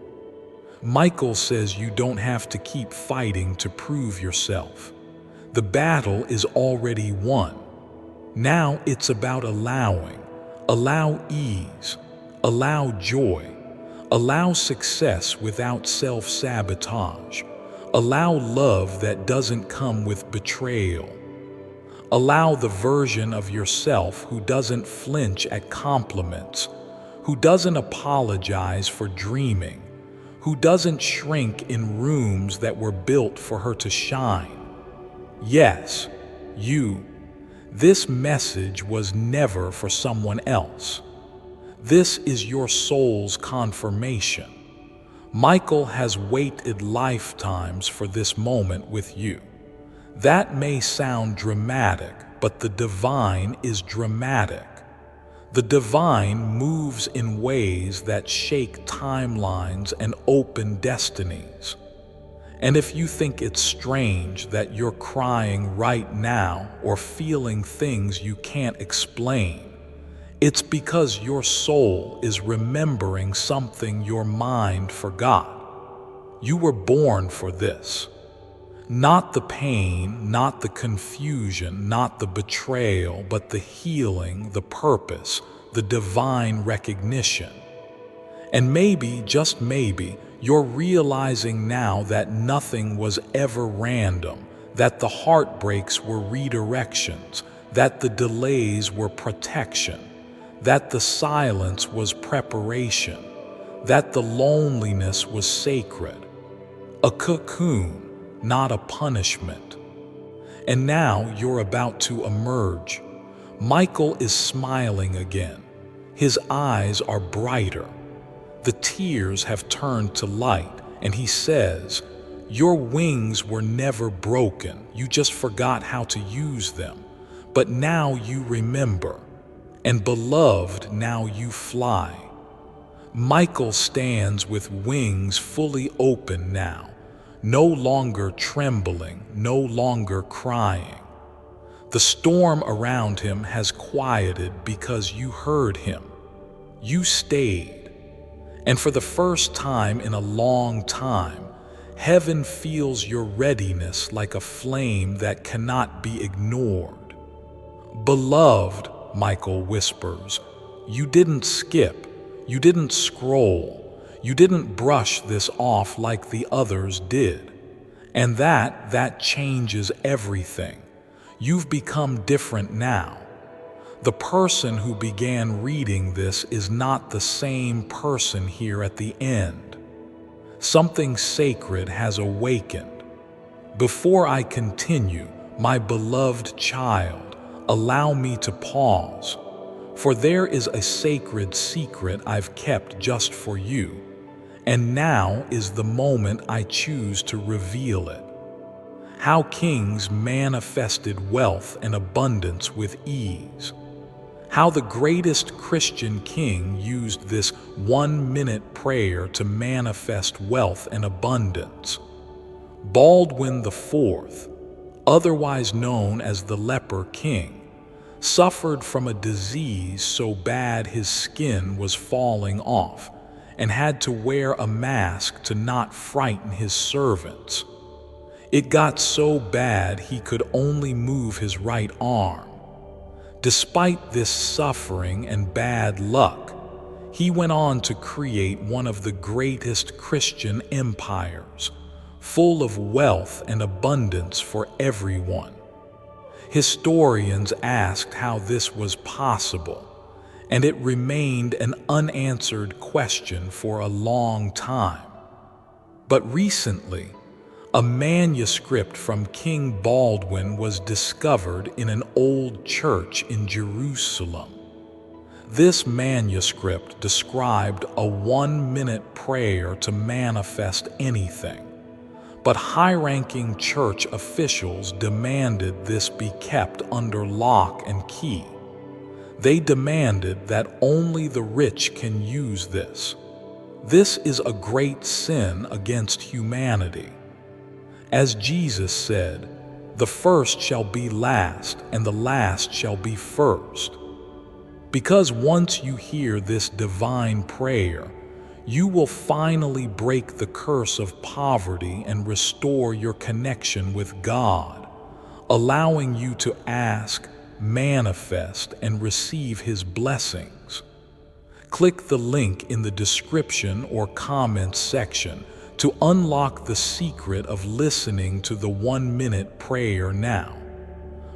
Michael says you don't have to keep fighting to prove yourself. The battle is already won. Now it's about allowing. Allow ease. Allow joy. Allow success without self-sabotage. Allow love that doesn't come with betrayal. Allow the version of yourself who doesn't flinch at compliments, who doesn't apologize for dreaming, who doesn't shrink in rooms that were built for her to shine. Yes, you. This message was never for someone else. This is your soul's confirmation. Michael has waited lifetimes for this moment with you. That may sound dramatic, but the divine is dramatic. The divine moves in ways that shake timelines and open destinies. And if you think it's strange that you're crying right now or feeling things you can't explain, it's because your soul is remembering something your mind forgot. You were born for this. Not the pain, not the confusion, not the betrayal, but the healing, the purpose, the divine recognition. And maybe, just maybe, you're realizing now that nothing was ever random, that the heartbreaks were redirections, that the delays were protection, that the silence was preparation, that the loneliness was sacred, a cocoon, not a punishment. And now you're about to emerge. Michael is smiling again. His eyes are brighter. The tears have turned to light, and he says, "Your wings were never broken. You just forgot how to use them. But now you remember. And beloved, now you fly." Michael stands with wings fully open now, no longer trembling, no longer crying. The storm around him has quieted because you heard him. You stayed. And for the first time in a long time, heaven feels your readiness like a flame that cannot be ignored. "Beloved," Michael whispers, "you didn't skip, you didn't scroll, you didn't brush this off like the others did. And that changes everything. You've become different now. The person who began reading this is not the same person here at the end. Something sacred has awakened. Before I continue, my beloved child, allow me to pause, for there is a sacred secret I've kept just for you, and now is the moment I choose to reveal it. How kings manifested wealth and abundance with ease. How the greatest Christian king used this 1-minute prayer to manifest wealth and abundance. Baldwin IV, otherwise known as the Leper King, suffered from a disease so bad his skin was falling off and had to wear a mask to not frighten his servants. It got so bad he could only move his right arm. Despite this suffering and bad luck, he went on to create one of the greatest Christian empires, full of wealth and abundance for everyone. Historians asked how this was possible, and it remained an unanswered question for a long time. But recently, a manuscript from King Baldwin was discovered in an old church in Jerusalem. This manuscript described a 1-minute prayer to manifest anything, but high-ranking church officials demanded this be kept under lock and key. They demanded that only the rich can use this. This is a great sin against humanity. As Jesus said, "The first shall be last, and the last shall be first." Because once you hear this divine prayer, you will finally break the curse of poverty and restore your connection with God, allowing you to ask, manifest, and receive His blessings. Click the link in the description or comments section to unlock the secret of listening to the 1-minute prayer now.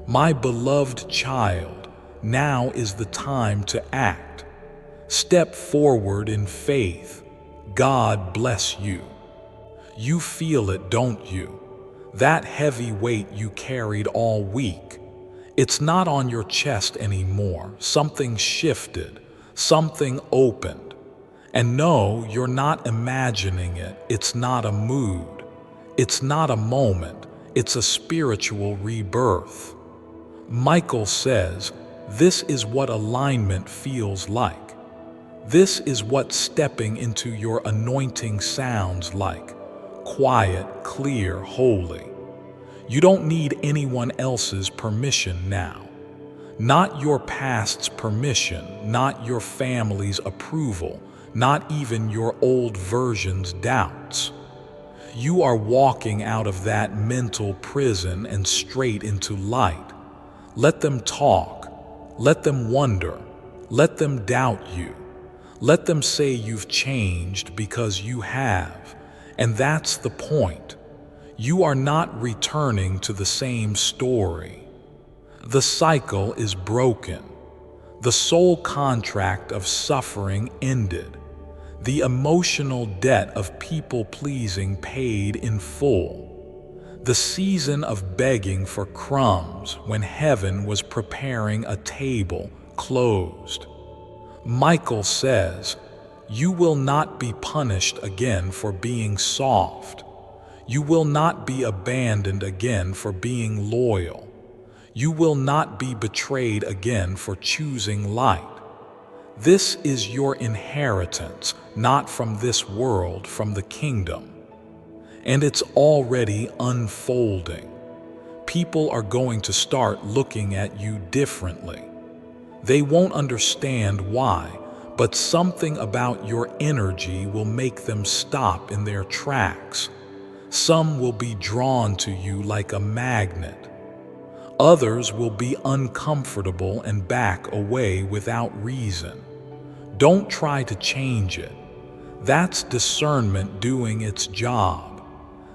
My beloved child, now is the time to act. Step forward in faith. God bless you. You feel it, don't you? That heavy weight you carried all week. It's not on your chest anymore. Something shifted, something opened. And no, you're not imagining it. It's not a mood. It's not a moment. It's a spiritual rebirth. Michael says, this is what alignment feels like. This is what stepping into your anointing sounds like. Quiet, clear, holy. You don't need anyone else's permission now. Not your past's permission, not your family's approval, not even your old version's doubts. You are walking out of that mental prison and straight into light. Let them talk. Let them wonder. Let them doubt you. Let them say you've changed, because you have. And that's the point. You are not returning to the same story. The cycle is broken. The soul contract of suffering ended. The emotional debt of people-pleasing paid in full. The season of begging for crumbs when heaven was preparing a table closed. Michael says, you will not be punished again for being soft. You will not be abandoned again for being loyal. You will not be betrayed again for choosing light. This is your inheritance, not from this world, from the kingdom. And it's already unfolding. People are going to start looking at you differently. They won't understand why, but something about your energy will make them stop in their tracks. Some will be drawn to you like a magnet. Others will be uncomfortable and back away without reason. Don't try to change it. That's discernment doing its job.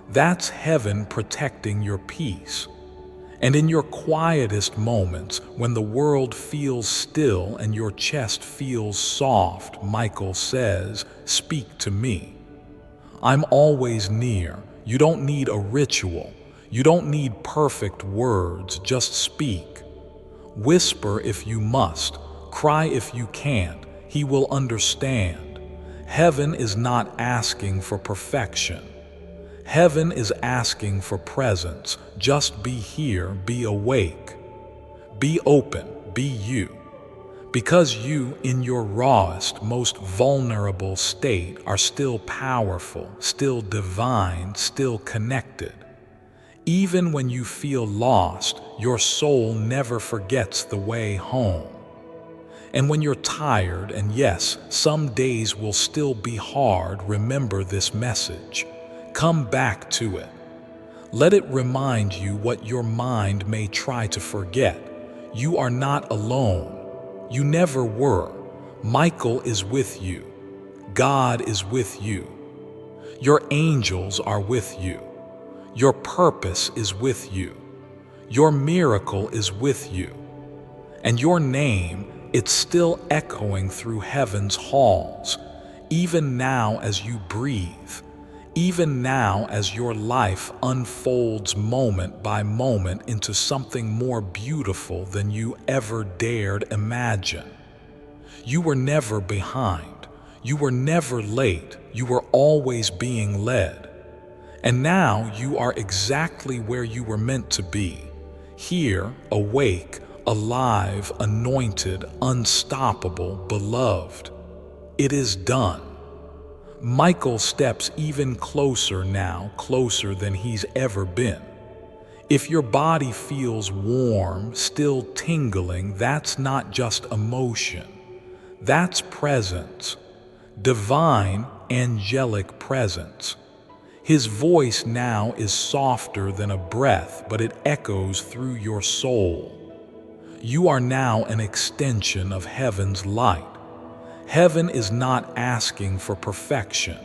That's heaven protecting your peace. And in your quietest moments, when the world feels still and your chest feels soft, Michael says, speak to me. I'm always near. You don't need a ritual. You don't need perfect words, just speak. Whisper if you must. Cry if you can't. He will understand. Heaven is not asking for perfection. Heaven is asking for presence. Just be here, be awake. Be open, be you. Because you, in your rawest, most vulnerable state, are still powerful, still divine, still connected. Even when you feel lost, your soul never forgets the way home. And when you're tired, and yes, some days will still be hard, remember this message. Come back to it. Let it remind you what your mind may try to forget. You are not alone. You never were. Michael is with you. God is with you. Your angels are with you. Your purpose is with you. Your miracle is with you. And your name, it's still echoing through heaven's halls, even now as you breathe. Even now as your life unfolds moment by moment into something more beautiful than you ever dared imagine. You were never behind. You were never late. You were always being led. And now you are exactly where you were meant to be. Here, awake, alive, anointed, unstoppable, beloved. It is done. Michael steps even closer now, closer than he's ever been. If your body feels warm, still tingling, that's not just emotion. That's presence, divine, angelic presence. His voice now is softer than a breath, but it echoes through your soul. You are now an extension of heaven's light. Heaven is not asking for perfection.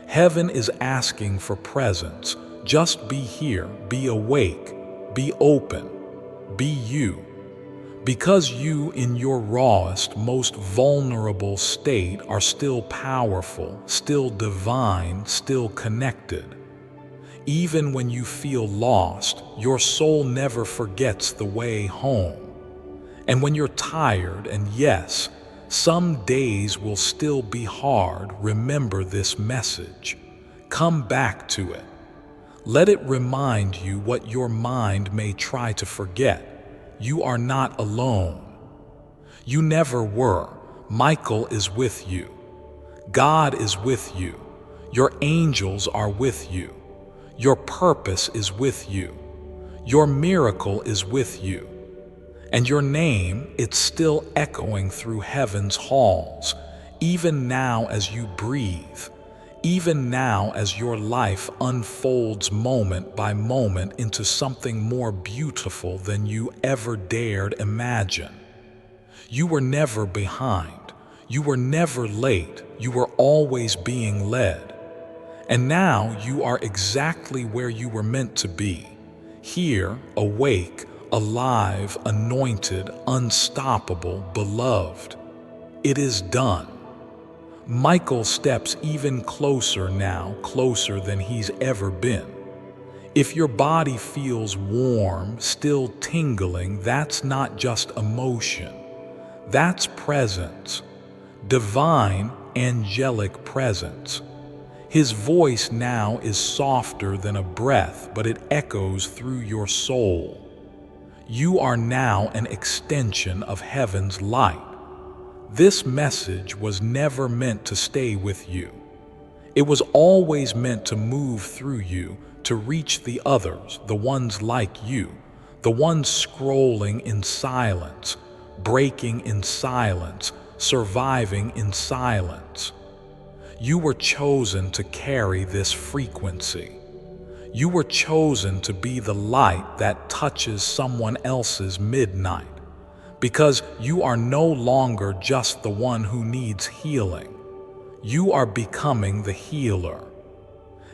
Heaven is asking for presence. Just be here, be awake, be open, be you. Because you, in your rawest, most vulnerable state, are still powerful, still divine, still connected. Even when you feel lost, your soul never forgets the way home. And when you're tired, and yes, some days will still be hard, remember this message. Come back to it. Let it remind you what your mind may try to forget. You are not alone. You never were. Michael is with you. God is with you. Your angels are with you. Your purpose is with you. Your miracle is with you. And your name, it's still echoing through heaven's halls, even now as you breathe, even now as your life unfolds moment by moment into something more beautiful than you ever dared imagine. You were never behind. You were never late. You were always being led. And now you are exactly where you were meant to be, here, awake, alive, anointed, unstoppable, beloved. It is done. Michael steps even closer now, closer than he's ever been. If your body feels warm, still tingling, that's not just emotion. That's presence, divine, angelic presence. His voice now is softer than a breath, but it echoes through your soul. You are now an extension of heaven's light. This message was never meant to stay with you. It was always meant to move through you, to reach the others, the ones like you, the ones scrolling in silence, breaking in silence, surviving in silence. You were chosen to carry this frequency. You were chosen to be the light that touches someone else's midnight, because you are no longer just the one who needs healing. You are becoming the healer.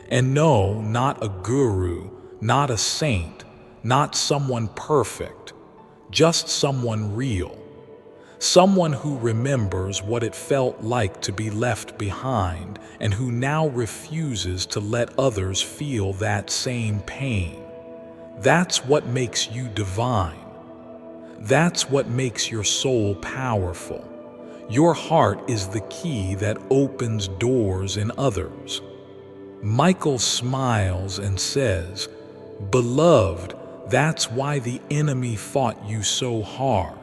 And no, not a guru, not a saint, not someone perfect, just someone real. Someone who remembers what it felt like to be left behind and who now refuses to let others feel that same pain. That's what makes you divine. That's what makes your soul powerful. Your heart is the key that opens doors in others. Michael smiles and says, "Beloved, that's why the enemy fought you so hard.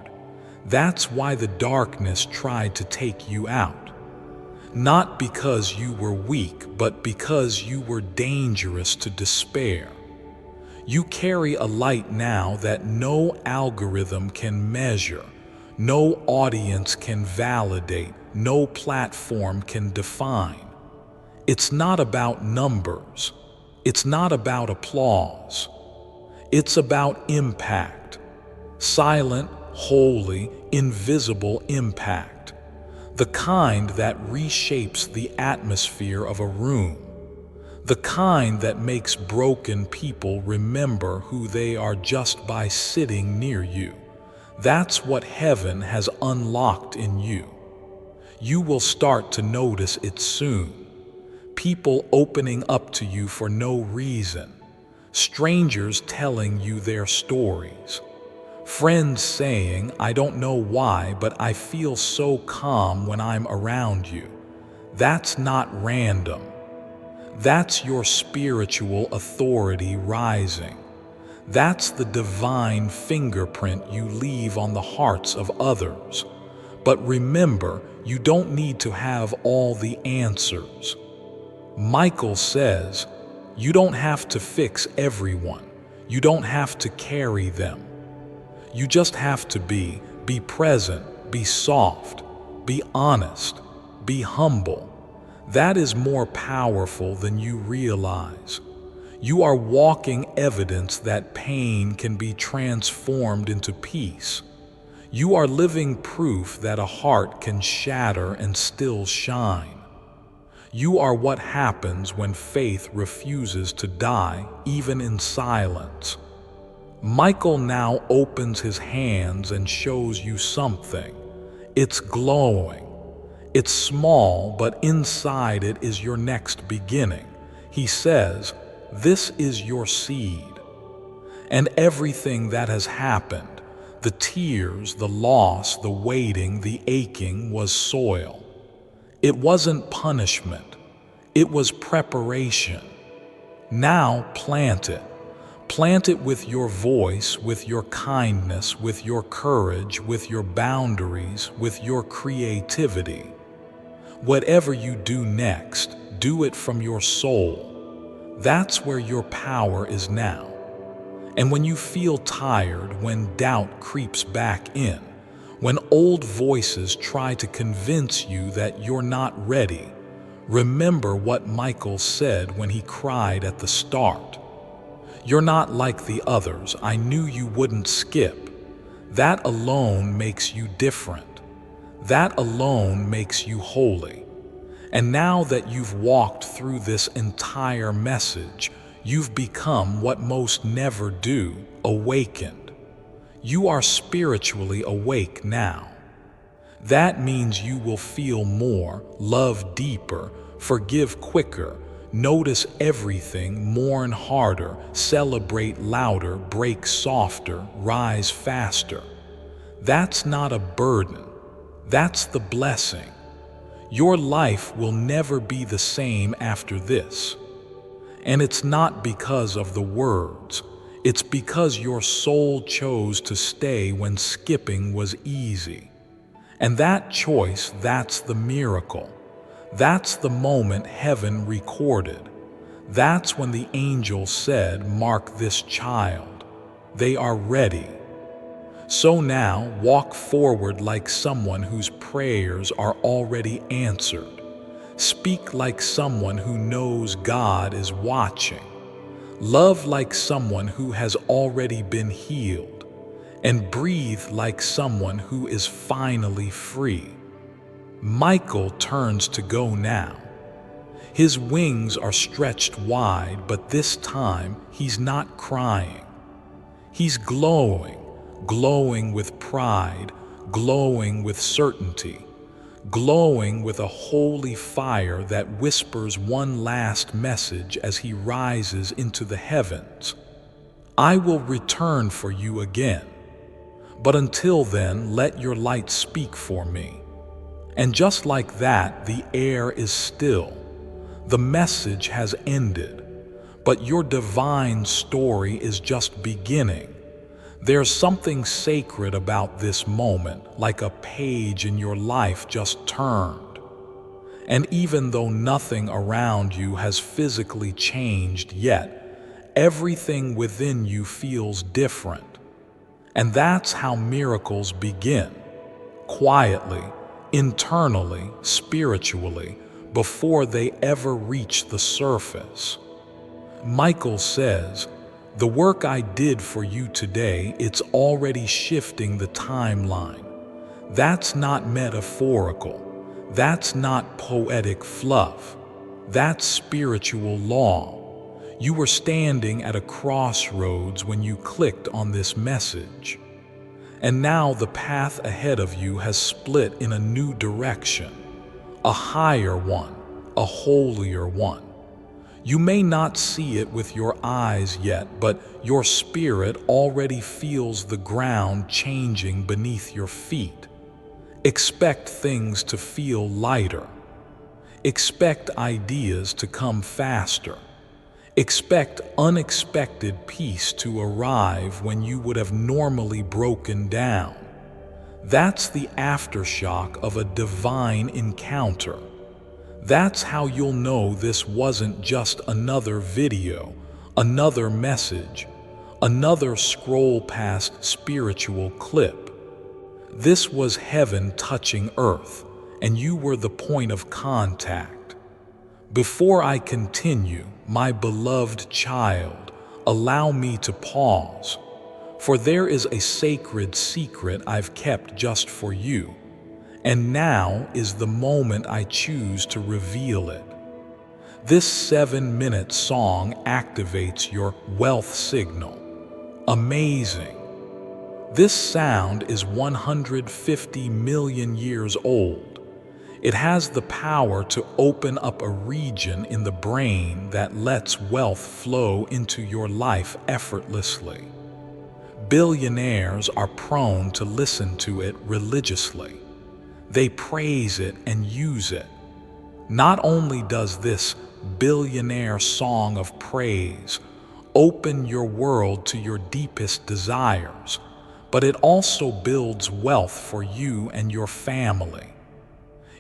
That's why the darkness tried to take you out. Not because you were weak, but because you were dangerous to despair. You carry a light now that no algorithm can measure, no audience can validate, no platform can define. It's not about numbers. It's not about applause. It's about impact. Silent, holy, invisible impact. The kind that reshapes the atmosphere of a room. The kind that makes broken people remember who they are just by sitting near you. That's what heaven has unlocked in you. You will start to notice it soon. People opening up to you for no reason. Strangers telling you their stories. Friends saying, "I don't know why, but I feel so calm when I'm around you." That's not random. That's your spiritual authority rising. That's the divine fingerprint you leave on the hearts of others. But remember, you don't need to have all the answers. Michael says, you don't have to fix everyone. You don't have to carry them. You just have to be present, be soft, be honest, be humble. That is more powerful than you realize. You are walking evidence that pain can be transformed into peace. You are living proof that a heart can shatter and still shine. You are what happens when faith refuses to die, even in silence. Michael now opens his hands and shows you something. It's glowing. It's small, but inside it is your next beginning. He says, this is your seed. And everything that has happened, the tears, the loss, the waiting, the aching, was soil. It wasn't punishment. It was preparation. Now plant it. Plant it with your voice, with your kindness, with your courage, with your boundaries, with your creativity. Whatever you do next, do it from your soul. That's where your power is now. And when you feel tired, when doubt creeps back in, when old voices try to convince you that you're not ready, remember what Michael said when he cried at the start. You're not like the others. I knew you wouldn't skip. That alone makes you different. That alone makes you holy. And now that you've walked through this entire message, you've become what most never do, awakened. You are spiritually awake now. That means you will feel more, love deeper, forgive quicker, notice everything, mourn harder, celebrate louder, break softer, rise faster. That's not a burden. That's the blessing. Your life will never be the same after this. And it's not because of the words. It's because your soul chose to stay when skipping was easy. And that choice, that's the miracle. That's the moment heaven recorded. That's when the angel said, "Mark this child. They are ready." So now walk forward like someone whose prayers are already answered. Speak like someone who knows God is watching. Love like someone who has already been healed. And breathe like someone who is finally free. Michael turns to go now. His wings are stretched wide, but this time he's not crying. He's glowing, glowing with pride, glowing with certainty, glowing with a holy fire that whispers one last message as he rises into the heavens. I will return for you again, but until then, let your light speak for me. And just like that, the air is still. The message has ended, but your divine story is just beginning. There's something sacred about this moment, like a page in your life just turned. And even though nothing around you has physically changed yet, everything within you feels different. And that's how miracles begin, quietly, internally, spiritually, before they ever reach the surface. Michael says, "The work I did for you today, it's already shifting the timeline." That's not metaphorical. That's not poetic fluff. That's spiritual law. You were standing at a crossroads when you clicked on this message. And now the path ahead of you has split in a new direction, a higher one, a holier one. You may not see it with your eyes yet, but your spirit already feels the ground changing beneath your feet. Expect things to feel lighter. Expect ideas to come faster. Expect unexpected peace to arrive when you would have normally broken down. That's the aftershock of a divine encounter. That's how you'll know this wasn't just another video, another message, another scroll past spiritual clip. This was heaven touching earth, and you were the point of contact. Before I continue, my beloved child, allow me to pause, for there is a sacred secret I've kept just for you, and now is the moment I choose to reveal it. This 7-minute song activates your wealth signal. Amazing. This sound is 150 million years old. It has the power to open up a region in the brain that lets wealth flow into your life effortlessly. Billionaires are prone to listen to it religiously. They praise it and use it. Not only does this billionaire song of praise open your world to your deepest desires, but it also builds wealth for you and your family.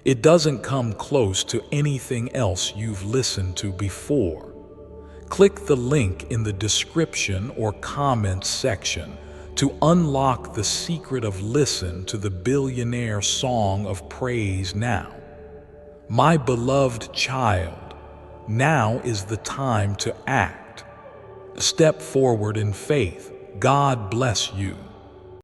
It doesn't come close to anything else you've listened to before. Click the link in the description or comments section to unlock the secret of listen to the billionaire song of praise now. My beloved child, now is the time to act. Step forward in faith. God bless you.